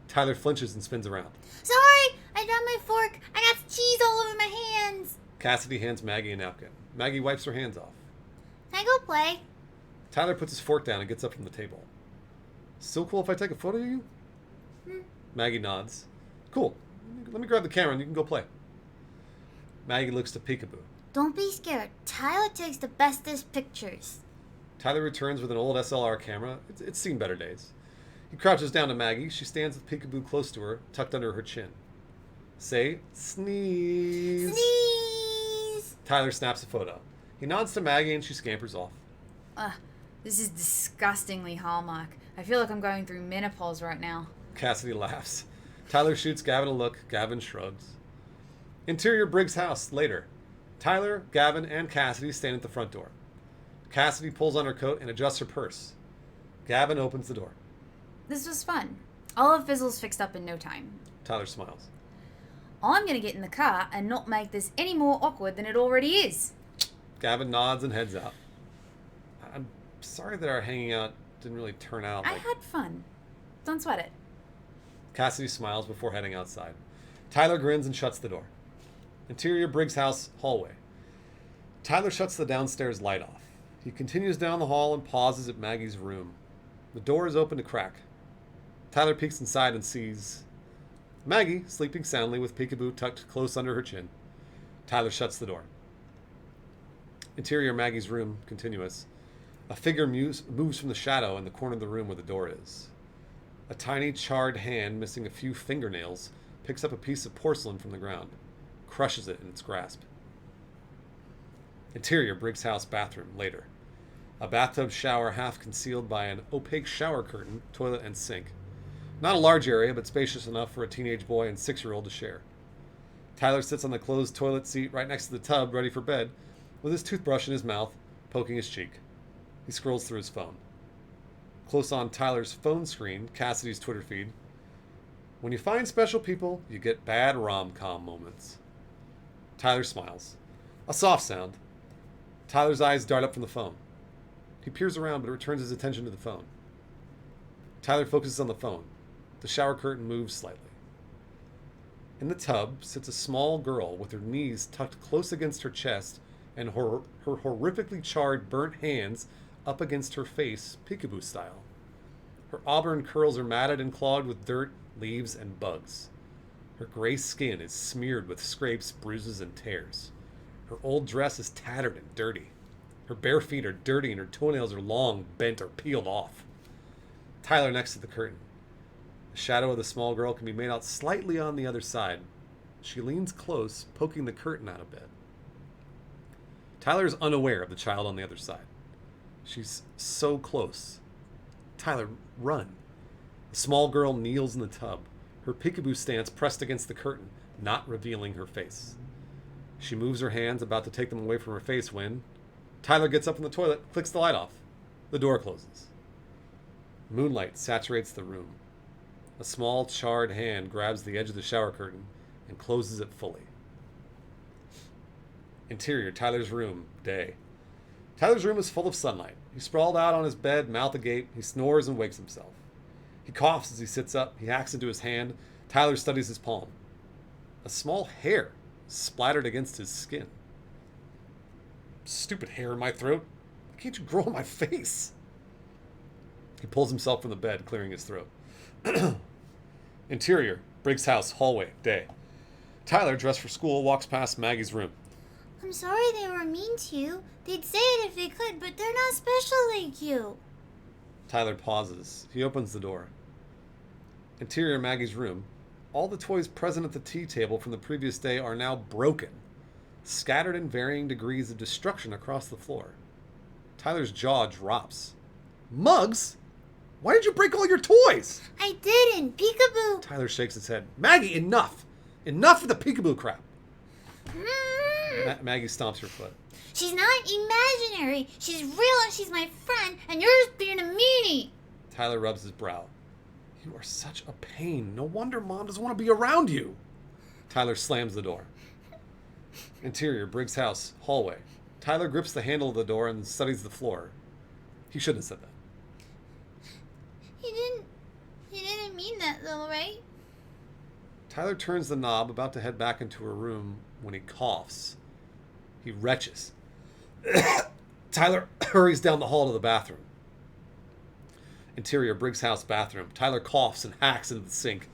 Tyler flinches and spins around. Sorry, I dropped my fork. I got cheese all over my hands. Cassidy hands Maggie a napkin. Maggie wipes her hands off. Can I go play? Tyler puts his fork down and gets up from the table. Still cool if I take a photo of you? Maggie nods. Cool. Let me grab the camera and you can go play. Maggie looks to Peekaboo. Don't be scared. Tyler takes the bestest pictures. Tyler returns with an old SLR camera. It's seen better days. He crouches down to Maggie. She stands with Peekaboo close to her, tucked under her chin. Say, sneeze. Sneeze! Tyler snaps a photo. He nods to Maggie and she scampers off. This is disgustingly Hallmark. I feel like I'm going through menopause right now. Cassidy laughs. Tyler shoots Gavin a look. Gavin shrugs. Interior, Briggs' house, later. Tyler, Gavin, and Cassidy stand at the front door. Cassidy pulls on her coat and adjusts her purse. Gavin opens the door. This was fun. All of Fizzle's fixed up in no time. Tyler smiles. I'm gonna get in the car and not make this any more awkward than it already is. Gavin nods and heads out. I'm sorry that our hanging out didn't really turn out I like... had fun. Don't sweat it. Cassidy smiles before heading outside. Tyler grins and shuts the door. Interior, Briggs' house, hallway. Tyler shuts the downstairs light off. He continues down the hall and pauses at Maggie's room. The door is open a crack. Tyler peeks inside and sees Maggie sleeping soundly with Peekaboo tucked close under her chin. Tyler shuts the door. Interior, Maggie's room, continuous. A figure moves from the shadow in the corner of the room where the door is. A tiny, charred hand, missing a few fingernails, picks up a piece of porcelain from the ground, crushes it in its grasp. Interior, Briggs' house, bathroom, later. A bathtub shower half concealed by an opaque shower curtain, toilet, and sink. Not a large area, but spacious enough for a teenage boy and 6-year-old to share. Tyler sits on the closed toilet seat right next to the tub, ready for bed, with his toothbrush in his mouth, poking his cheek. He scrolls through his phone. Close on Tyler's phone screen, Cassidy's Twitter feed. When you find special people, you get bad rom-com moments. Tyler smiles. A soft sound. Tyler's eyes dart up from the phone. He peers around, but returns his attention to the phone. Tyler focuses on the phone. The shower curtain moves slightly. In the tub sits a small girl with her knees tucked close against her chest and her horrifically charred, burnt hands up against her face, Peekaboo style. Her auburn curls are matted and clogged with dirt, leaves, and bugs. Her gray skin is smeared with scrapes, bruises, and tears. Her old dress is tattered and dirty. Her bare feet are dirty and her toenails are long, bent, or peeled off. Tyler next to the curtain. The shadow of the small girl can be made out slightly on the other side. She leans close, poking the curtain out a bit. Tyler is unaware of the child on the other side. She's so close. Tyler, run. The small girl kneels in the tub, her peekaboo stance pressed against the curtain, not revealing her face. She moves her hands, about to take them away from her face when Tyler gets up from the toilet, clicks the light off. The door closes. Moonlight saturates the room. A small, charred hand grabs the edge of the shower curtain and closes it fully. Interior, Tyler's room, day. Tyler's room is full of sunlight. He's sprawled out on his bed, mouth agape. He snores and wakes himself. He coughs as he sits up. He hacks into his hand. Tyler studies his palm. A small hair splattered against his skin. Stupid hair in my throat. Why can't you grow on my face? He pulls himself from the bed, clearing his throat. Interior, Briggs' house, hallway, day. Tyler, dressed for school, walks past Maggie's room. I'm sorry they were mean to you. They'd say it if they could, but they're not special like you. Tyler pauses. He opens the door. Interior, Maggie's room. All the toys present at the tea table from the previous day are now broken, scattered in varying degrees of destruction across the floor. Tyler's jaw drops. Mugs? Why did you break all your toys? I didn't. Peekaboo. Tyler shakes his head. Maggie, enough! Enough of the peekaboo crap! Maggie stomps her foot. She's not imaginary. She's real and she's my friend, and you're just being a meanie. Tyler rubs his brow. You are such a pain. No wonder Mom doesn't want to be around you. Tyler slams the door. Interior, Briggs' house, hallway. Tyler grips the handle of the door and studies the floor. He shouldn't have said that. He didn't mean that though, right? Tyler turns the knob, about to head back into her room, when he coughs. He retches. Tyler hurries down the hall to the bathroom. Interior, Briggs' house, bathroom. Tyler coughs and hacks into the sink.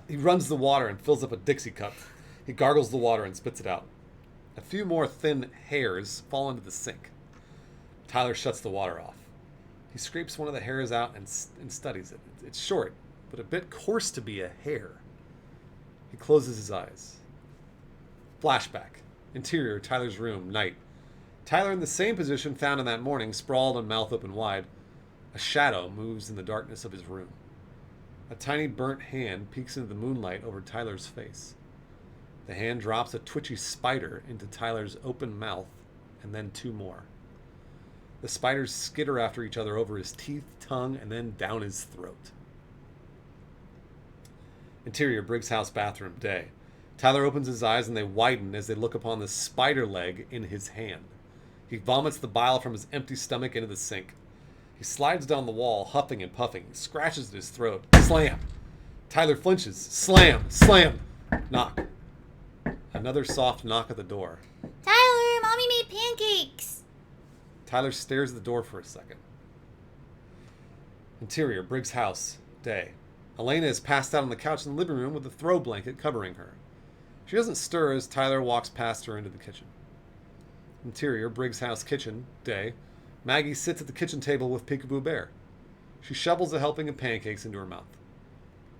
He runs the water and fills up a Dixie cup. He gargles the water and spits it out. A few more thin hairs fall into the sink. Tyler shuts the water off. He scrapes one of the hairs out and studies it. It's short, but a bit coarse to be a hair. He closes his eyes. Flashback. Interior, Tyler's room, night. Tyler in the same position found in that morning, sprawled and mouth open wide. A shadow moves in the darkness of his room. A tiny burnt hand peeks into the moonlight over Tyler's face. The hand drops a twitchy spider into Tyler's open mouth, and then two more. The spiders skitter after each other over his teeth, tongue, and then down his throat. Interior, Briggs' house, bathroom, day. Tyler opens his eyes and they widen as they look upon the spider leg in his hand. He vomits the bile from his empty stomach into the sink. He slides down the wall, huffing and puffing. He scratches at his throat. Slam! Tyler flinches. Slam! Slam! Knock. Another soft knock at the door. Tyler, Mommy made pancakes. Tyler stares at the door for a second. Interior, Briggs' house, day. Elena is passed out on the couch in the living room with a throw blanket covering her. She doesn't stir as Tyler walks past her into the kitchen. Interior, Briggs' house, kitchen, day. Maggie sits at the kitchen table with Peekaboo Bear. She shovels a helping of pancakes into her mouth.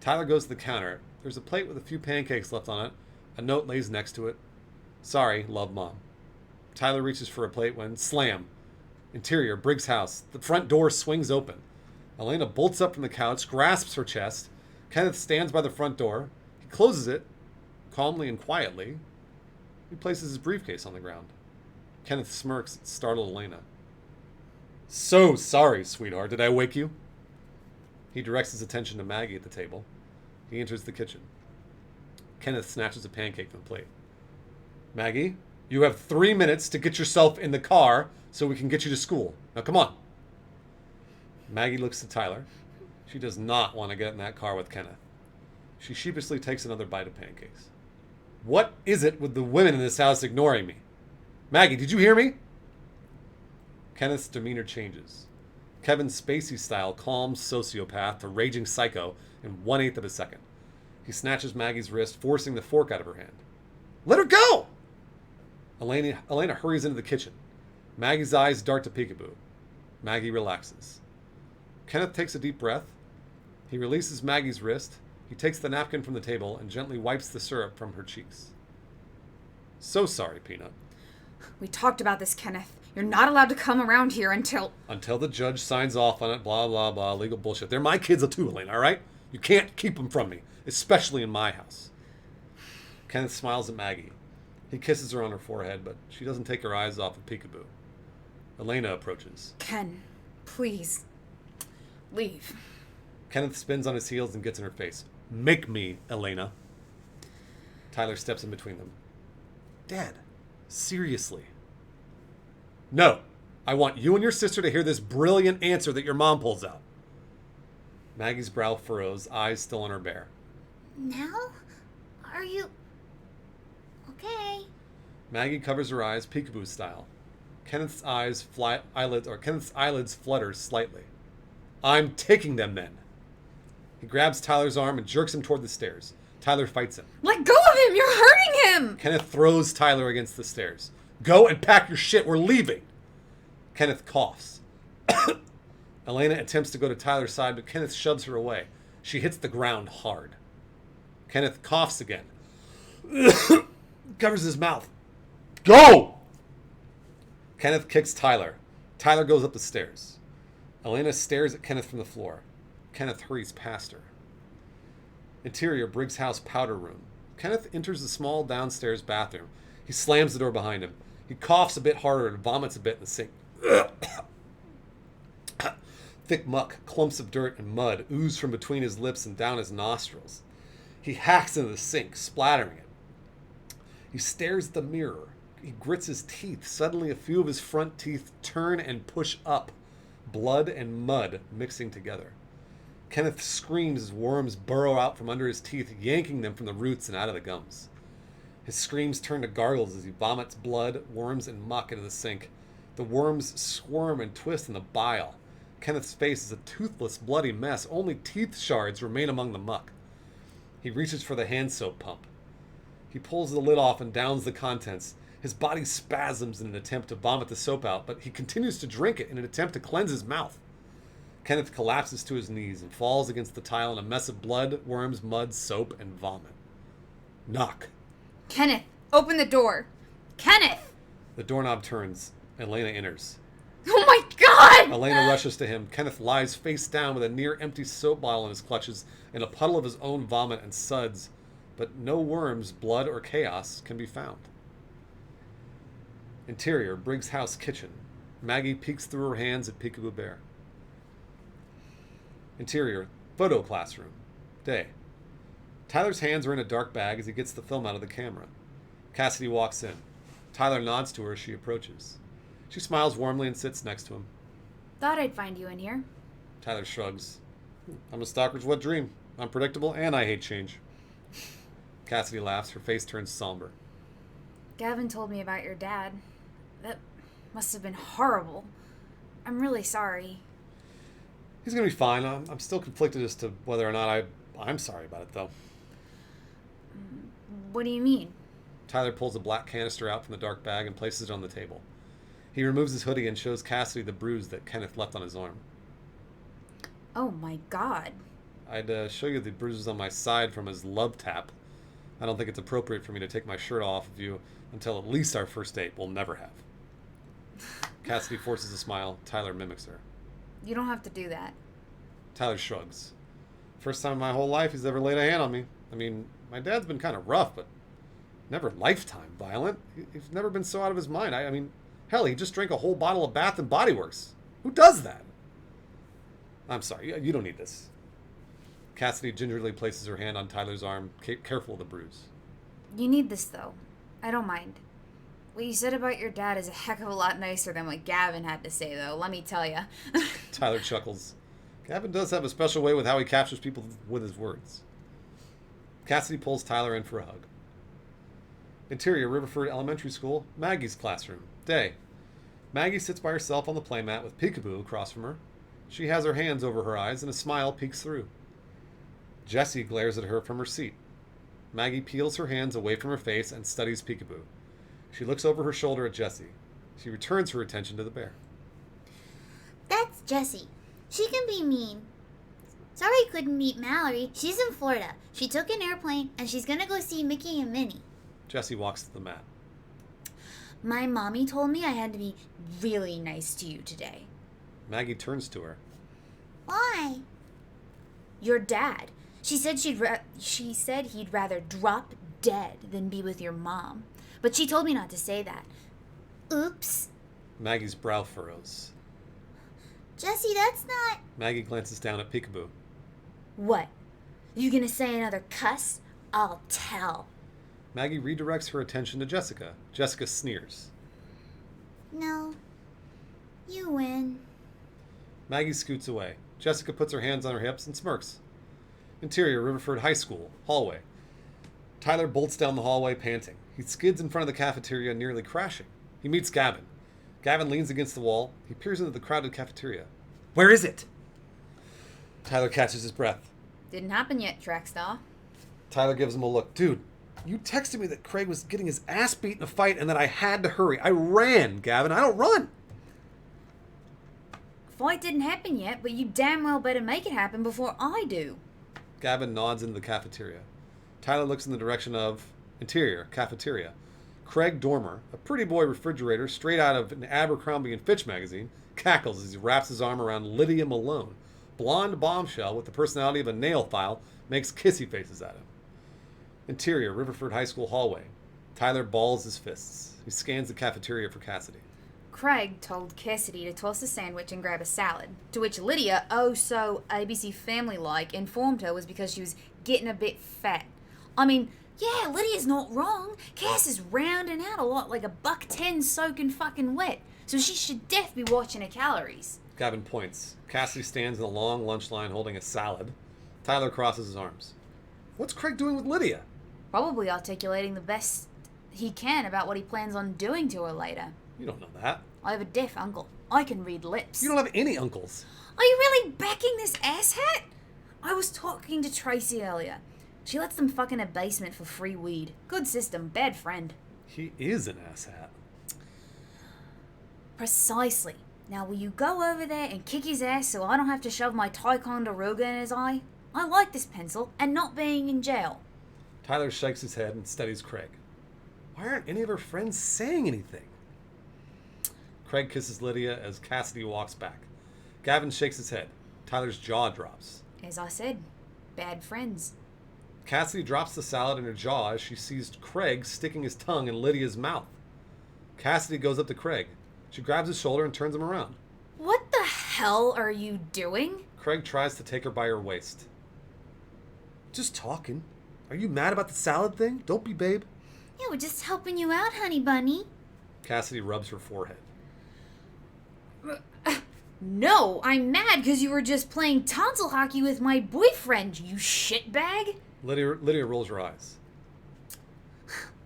Tyler goes to the counter. There's a plate with a few pancakes left on it. A note lays next to it. Sorry, love, Mom. Tyler reaches for a plate when, slam. Interior, Briggs' house. The front door swings open. Elena bolts up from the couch, grasps her chest. Kenneth stands by the front door. He closes it, calmly and quietly. He places his briefcase on the ground. Kenneth smirks at startled Elena. So sorry, sweetheart. Did I wake you? He directs his attention to Maggie at the table. He enters the kitchen. Kenneth snatches a pancake from the plate. Maggie, you have 3 minutes to get yourself in the car so we can get you to school. Now come on. Maggie looks to Tyler. She does not want to get in that car with Kenneth. She sheepishly takes another bite of pancakes. What is it with the women in this house ignoring me? Maggie, did you hear me? Kenneth's demeanor changes. Kevin Spacey-style calm sociopath to raging psycho in 1/8 of a second. He snatches Maggie's wrist, forcing the fork out of her hand. Let her go! Elena hurries into the kitchen. Maggie's eyes dart to Peekaboo. Maggie relaxes. Kenneth takes a deep breath. He releases Maggie's wrist. He takes the napkin from the table and gently wipes the syrup from her cheeks. So sorry, Peanut. We talked about this, Kenneth. You're not allowed to come around here until the judge signs off on it, blah, blah, blah, legal bullshit. They're my kids too, Elena, all right? You can't keep them from me, especially in my house. Kenneth smiles at Maggie. He kisses her on her forehead, but she doesn't take her eyes off of Peekaboo. Elena approaches. Ken, please, leave. Kenneth spins on his heels and gets in her face. Make me, Elena. Tyler steps in between them. Dad, seriously. No. I want you and your sister to hear this brilliant answer that your mom pulls out. Maggie's brow furrows, eyes still on her bear. Now? Are you... Okay. Maggie covers her eyes, peekaboo style. Kenneth's eyelids flutter slightly. I'm taking them then. He grabs Tyler's arm and jerks him toward the stairs. Tyler fights him. Let go of him! You're hurting him! Kenneth throws Tyler against the stairs. Go and pack your shit. We're leaving. Kenneth coughs. Elena attempts to go to Tyler's side, but Kenneth shoves her away. She hits the ground hard. Kenneth coughs again. Covers his mouth. Go! Kenneth kicks Tyler. Tyler goes up the stairs. Elena stares at Kenneth from the floor. Kenneth hurries past her. Interior, Briggs' house powder room. Kenneth enters the small downstairs bathroom. He slams the door behind him. He coughs a bit harder and vomits a bit in the sink. Thick muck, clumps of dirt and mud ooze from between his lips and down his nostrils. He hacks into the sink, splattering it. He stares at the mirror. He grits his teeth. Suddenly, a few of his front teeth turn and push up. Blood and mud mixing together. Kenneth screams as worms burrow out from under his teeth, yanking them from the roots and out of the gums. His screams turn to gargles as he vomits blood, worms, and muck into the sink. The worms squirm and twist in the bile. Kenneth's face is a toothless, bloody mess. Only teeth shards remain among the muck. He reaches for the hand soap pump. He pulls the lid off and downs the contents. His body spasms in an attempt to vomit the soap out, but he continues to drink it in an attempt to cleanse his mouth. Kenneth collapses to his knees and falls against the tile in a mess of blood, worms, mud, soap, and vomit. Knock. Kenneth, open the door. Kenneth! The doorknob turns. Elena enters. Oh my god! Elena rushes to him. Kenneth lies face down with a near-empty soap bottle in his clutches and a puddle of his own vomit and suds, but no worms, blood, or chaos can be found. Interior, Briggs' house kitchen. Maggie peeks through her hands at Peekaboo Bear. Interior, photo classroom. Day. Tyler's hands are in a dark bag as he gets the film out of the camera. Cassidy walks in. Tyler nods to her as she approaches. She smiles warmly and sits next to him. Thought I'd find you in here. Tyler shrugs. I'm a stalker's wet dream. Unpredictable and I hate change. Cassidy laughs. Her face turns somber. Gavin told me about your dad. That must have been horrible. I'm really sorry. He's going to be fine. I'm still conflicted as to whether or not I'm sorry about it, though. What do you mean? Tyler pulls a black canister out from the dark bag and places it on the table. He removes his hoodie and shows Cassidy the bruise that Kenneth left on his arm. Oh my god. I'd show you the bruises on my side from his love tap. I don't think it's appropriate for me to take my shirt off of you until at least our first date. We'll never have. Cassidy forces a smile. Tyler mimics her. You don't have to do that. Tyler shrugs. First time in my whole life he's ever laid a hand on me. I mean, my dad's been kind of rough, but never lifetime violent. He's never been so out of his mind. I mean, hell, he just drank a whole bottle of Bath and Body Works. Who does that? I'm sorry, you don't need this. Cassidy gingerly places her hand on Tyler's arm, careful of the bruise. You need this, though. I don't mind. What you said about your dad is a heck of a lot nicer than what Gavin had to say, though, let me tell you. Tyler chuckles. Gavin does have a special way with how he captures people with his words. Cassidy pulls Tyler in for a hug. Interior, Riverford Elementary School, Maggie's classroom. Day. Maggie sits by herself on the playmat with Peekaboo across from her. She has her hands over her eyes and a smile peeks through. Jessie glares at her from her seat. Maggie peels her hands away from her face and studies Peekaboo. She looks over her shoulder at Jessie. She returns her attention to the bear. That's Jessie. She can be mean. Sorry I couldn't meet Mallory. She's in Florida. She took an airplane and she's gonna go see Mickey and Minnie. Jessie walks to the mat. My mommy told me I had to be really nice to you today. Maggie turns to her. Why? Your dad. She said he'd rather drop dead than be with your mom. But she told me not to say that. Oops. Maggie's brow furrows. Jessie, that's not... Maggie glances down at Peekaboo. What? You gonna say another cuss? I'll tell. Maggie redirects her attention to Jessica. Jessica sneers. No. You win. Maggie scoots away. Jessica puts her hands on her hips and smirks. Interior, Riverford High School, hallway. Tyler bolts down the hallway, panting. He skids in front of the cafeteria, nearly crashing. He meets Gavin. Gavin leans against the wall. He peers into the crowded cafeteria. Where is it? Tyler catches his breath. Didn't happen yet, Trackstar. Tyler gives him a look. Dude, you texted me that Craig was getting his ass beat in a fight and that I had to hurry. I ran, Gavin. I don't run. Fight didn't happen yet, but you damn well better make it happen before I do. Gavin nods into the cafeteria. Tyler looks in the direction of interior, cafeteria. Craig Dormer, a pretty boy refrigerator straight out of an Abercrombie and Fitch magazine, cackles as he wraps his arm around Lydia Malone. Blonde bombshell with the personality of a nail file makes kissy faces at him. Interior, Riverford High School hallway. Tyler balls his fists. He scans the cafeteria for Cassidy. Craig told Cassidy to toss a sandwich and grab a salad, to which Lydia, oh so ABC Family-like, informed her was because she was getting a bit fat. I mean, yeah, Lydia's not wrong. Cass is rounding out a lot like a $1.10 soaking fucking wet, so she should def be watching her calories. Gavin points. Cassidy stands in the long lunch line holding a salad. Tyler crosses his arms. What's Craig doing with Lydia? Probably articulating the best he can about what he plans on doing to her later. You don't know that. I have a deaf uncle. I can read lips. You don't have any uncles. Are you really backing this asshat? I was talking to Tracy earlier. She lets them fuck in a basement for free weed. Good system, bad friend. He is an asshat. Precisely. Now will you go over there and kick his ass so I don't have to shove my Ticonderoga in his eye? I like this pencil and not being in jail. Tyler shakes his head and studies Craig. Why aren't any of her friends saying anything? Craig kisses Lydia as Cassidy walks back. Gavin shakes his head. Tyler's jaw drops. As I said, bad friends. Cassidy drops the salad in her jaw as she sees Craig sticking his tongue in Lydia's mouth. Cassidy goes up to Craig. She grabs his shoulder and turns him around. What the hell are you doing? Craig tries to take her by her waist. Just talking. Are you mad about the salad thing? Don't be, babe. Yeah, we're just helping you out, honey bunny. Cassidy rubs her forehead. No, I'm mad because you were just playing tonsil hockey with my boyfriend, you shitbag. Lydia rolls her eyes.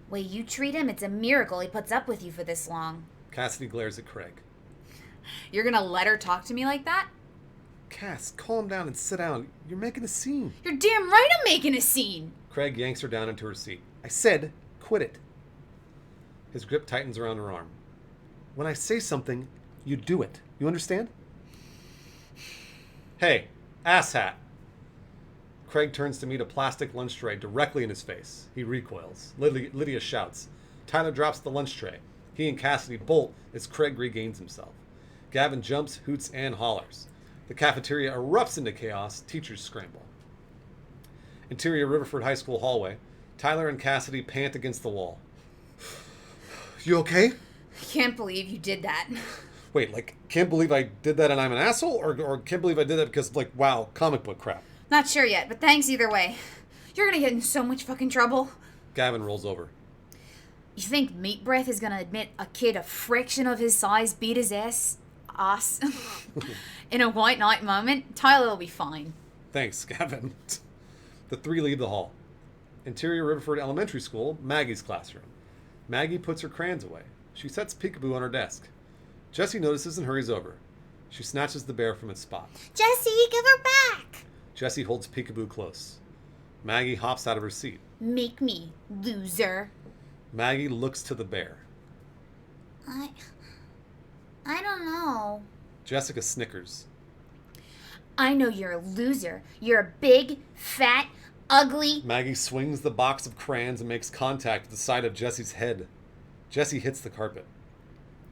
Way you treat him, it's a miracle he puts up with you for this long. Cassidy glares at Craig. You're gonna let her talk to me like that? Cass, calm down and sit down. You're making a scene. You're damn right I'm making a scene. Craig yanks her down into her seat. I said, quit it. His grip tightens around her arm. When I say something, you do it. You understand? Hey, asshat. Craig turns to meet a plastic lunch tray directly in his face. He recoils. Lydia shouts. Tyler drops the lunch tray. He and Cassidy bolt as Craig regains himself. Gavin jumps, hoots, and hollers. The cafeteria erupts into chaos. Teachers scramble. Interior Riverford High School hallway. Tyler and Cassidy pant against the wall. You okay? I can't believe you did that. Wait, like, can't believe I did that and I'm an asshole? Or can't believe I did that because, like, wow, comic book crap? Not sure yet, but thanks either way. You're gonna get in so much fucking trouble. Gavin rolls over. You think Meat Breath is gonna admit a kid a fraction of his size beat his ass in a white knight moment? Tyler will be fine. Thanks, Gavin. The three leave the hall. Interior Riverford Elementary School, Maggie's classroom. Maggie puts her crayons away. She sets Peekaboo on her desk. Jessie notices and hurries over. She snatches the bear from its spot. Jessie, give her back. Jessie holds Peekaboo close. Maggie hops out of her seat. Make me, loser. Maggie looks to the bear. I don't know. Jessica snickers. I know you're a loser. You're a big, fat, ugly... Maggie swings the box of crayons and makes contact with the side of Jessie's head. Jessie hits the carpet.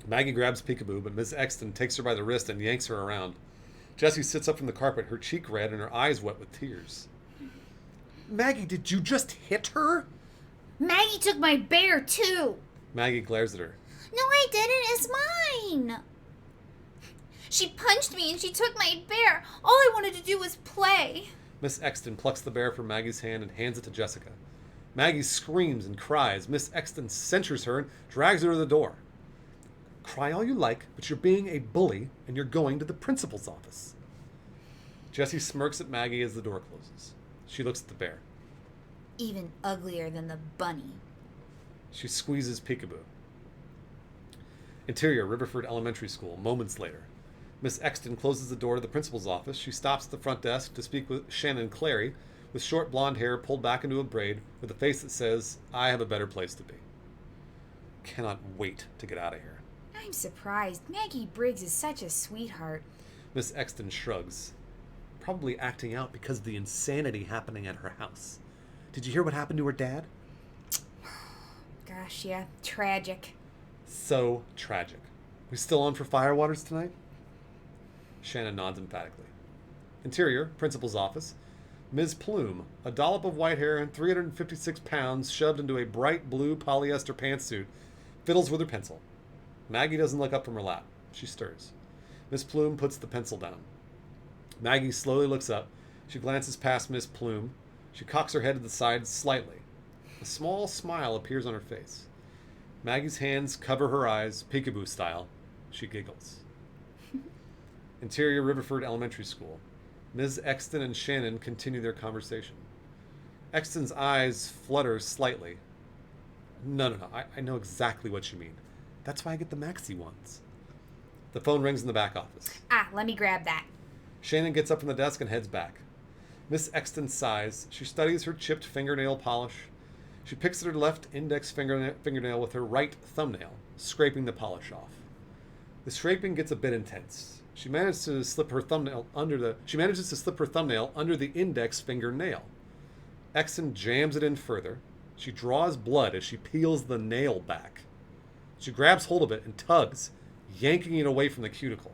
Maggie grabs Peekaboo, but Miss Exton takes her by the wrist and yanks her around. Jessie sits up from the carpet, her cheek red and her eyes wet with tears. Maggie, did you just hit her? Maggie took my bear, too. Maggie glares at her. No, I didn't. It's mine. She punched me and she took my bear. All I wanted to do was play. Miss Exton plucks the bear from Maggie's hand and hands it to Jessica. Maggie screams and cries. Miss Exton censures her and drags her to the door. Cry all you like, but you're being a bully and you're going to the principal's office. Jessie smirks at Maggie as the door closes. She looks at the bear. Even uglier than the bunny. She squeezes Peekaboo. Interior, Riverford Elementary School, moments later. Miss Exton closes the door to the principal's office. She stops at the front desk to speak with Shannon Clary, with short blonde hair pulled back into a braid, with a face that says, I have a better place to be. Cannot wait to get out of here. I'm surprised. Maggie Briggs is such a sweetheart. Miss Exton shrugs. Probably acting out because of the insanity happening at her house. Did you hear what happened to her dad? Gosh, yeah. Tragic. So tragic. We still on for Firewaters tonight? Shannon nods emphatically. Interior, principal's office. Ms. Plume, a dollop of white hair and 356 pounds shoved into a bright blue polyester pantsuit, fiddles with her pencil. Maggie doesn't look up from her lap. She stirs. Miss Plume puts the pencil down. Maggie slowly looks up. She glances past Miss Plume. She cocks her head to the side slightly. A small smile appears on her face. Maggie's hands cover her eyes, peekaboo style. She giggles. Interior, Riverford Elementary School. Ms. Exton and Shannon continue their conversation. Exton's eyes flutter slightly. No. I know exactly what you mean. That's why I get the maxi ones. The phone rings in the back office. Let me grab that. Shannon gets up from the desk and heads back. Miss Exton sighs. She studies her chipped fingernail polish. She picks at her left index fingernail with her right thumbnail, scraping the polish off. The scraping gets a bit intense. She manages to slip her thumbnail under the index fingernail. Exton jams it in further. She draws blood as she peels the nail back. She grabs hold of it and tugs, yanking it away from the cuticle.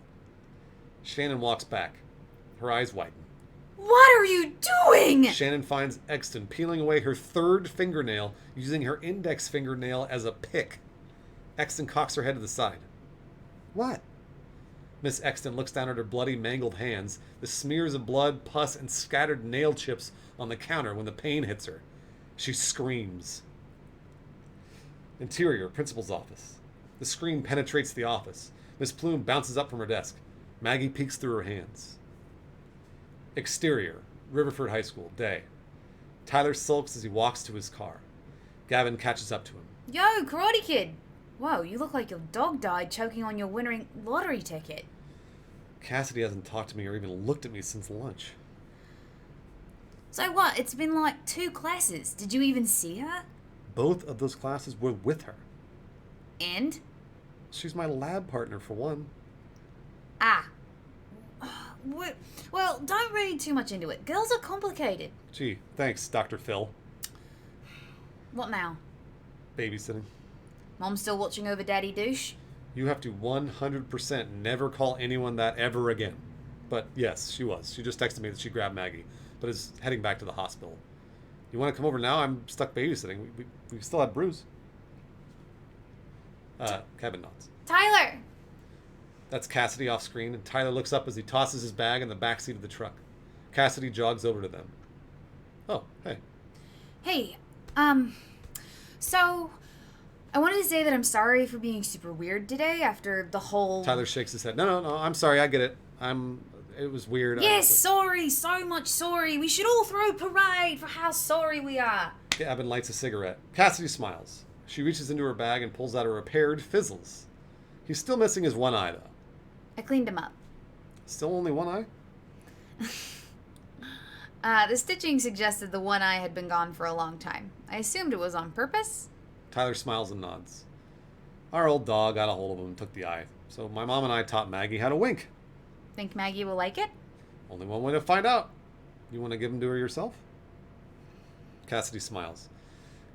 Shannon walks back. Her eyes widen. What are you doing? Shannon finds Exton peeling away her third fingernail using her index fingernail as a pick. Exton cocks her head to the side. What? Miss Exton looks down at her bloody, mangled hands, the smears of blood, pus, and scattered nail chips on the counter when the pain hits her. She screams. Interior, principal's office. The scream penetrates the office. Miss Plume bounces up from her desk. Maggie peeks through her hands. Exterior, Riverford High School, day. Tyler sulks as he walks to his car. Gavin catches up to him. Yo, Karate Kid. Whoa, you look like your dog died choking on your winning lottery ticket. Cassidy hasn't talked to me or even looked at me since lunch. So what? It's been like 2 classes. Did you even see her? Both of those classes were with her. And? She's my lab partner, for one. Well, don't read too much into it. Girls are complicated. Gee, thanks, Dr. Phil. What now? Babysitting. Mom still watching over Daddy Douche? You have to 100% never call anyone that ever again. But yes, she was. She just texted me that she grabbed Maggie, but is heading back to the hospital. You want to come over now? I'm stuck babysitting. We still have Bruce. Kevin nods. Tyler! That's Cassidy off screen, and Tyler looks up as he tosses his bag in the backseat of the truck. Cassidy jogs over to them. Oh, hey. Hey, so I wanted to say that I'm sorry for being super weird today after the whole... Tyler shakes his head. No, I'm sorry, I get it. It was weird. Yes, sorry, so much sorry. We should all throw a parade for how sorry we are. Gavin lights a cigarette. Cassidy smiles. She reaches into her bag and pulls out a repaired Fizzles. He's still missing his one eye, though. I cleaned him up. Still only one eye? The stitching suggested the one eye had been gone for a long time. I assumed it was on purpose. Tyler smiles and nods. Our old dog got a hold of him and took the eye. So my mom and I taught Maggie how to wink. Think Maggie will like it? Only one way to find out. You want to give him to her yourself? Cassidy smiles.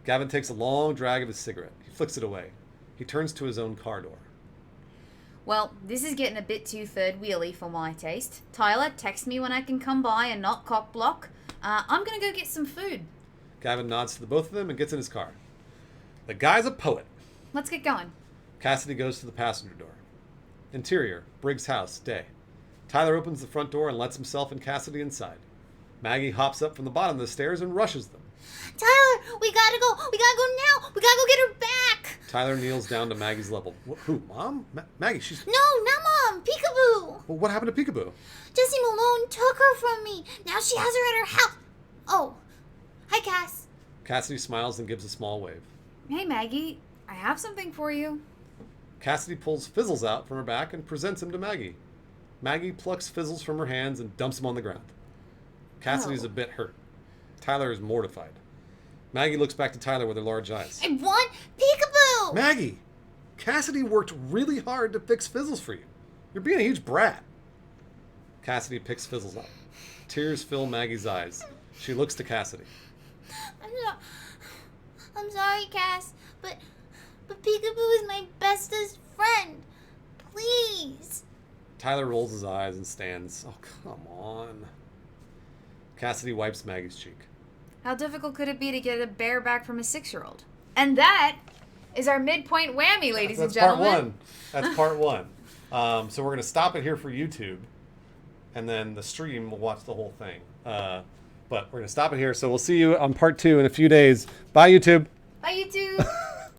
Gavin takes a long drag of his cigarette. He flicks it away. He turns to his own car door. Well, this is getting a bit too third wheelie for my taste. Tyler, text me when I can come by and not cock block. I'm gonna go get some food. Gavin nods to the both of them and gets in his car. The guy's a poet. Let's get going. Cassidy goes to the passenger door. Interior, Briggs' house, day. Tyler opens the front door and lets himself and Cassidy inside. Maggie hops up from the bottom of the stairs and rushes them. Tyler, we gotta go. We gotta go now. We gotta go get her back. Tyler kneels down to Maggie's level. Who, Mom? Maggie, she's... No, not Mom. Peekaboo. Well, what happened to Peekaboo? Jesse Malone took her from me. Now she has her at her house. Oh, hi, Cass. Cassidy smiles and gives a small wave. Hey, Maggie, I have something for you. Cassidy pulls Fizzles out from her back and presents him to Maggie. Maggie plucks Fizzles from her hands and dumps him on the ground. Cassidy's Oh. a bit hurt. Tyler is mortified. Maggie looks back to Tyler with her large eyes. I want Peekaboo. Maggie! Cassidy worked really hard to fix Fizzles for you. You're being a huge brat. Cassidy picks Fizzles up. Tears fill Maggie's eyes. She looks to Cassidy. I'm sorry, Cass, but Peekaboo is my bestest friend. Please. Tyler rolls his eyes and stands. Oh, come on. Cassidy wipes Maggie's cheek. How difficult could it be to get a bear back from a 6-year-old? And that is our midpoint whammy, ladies and gentlemen. That's part one. So we're going to stop it here for YouTube, and then the stream will watch the whole thing. But we're going to stop it here. So we'll see you on part 2 in a few days. Bye, YouTube. Bye, YouTube.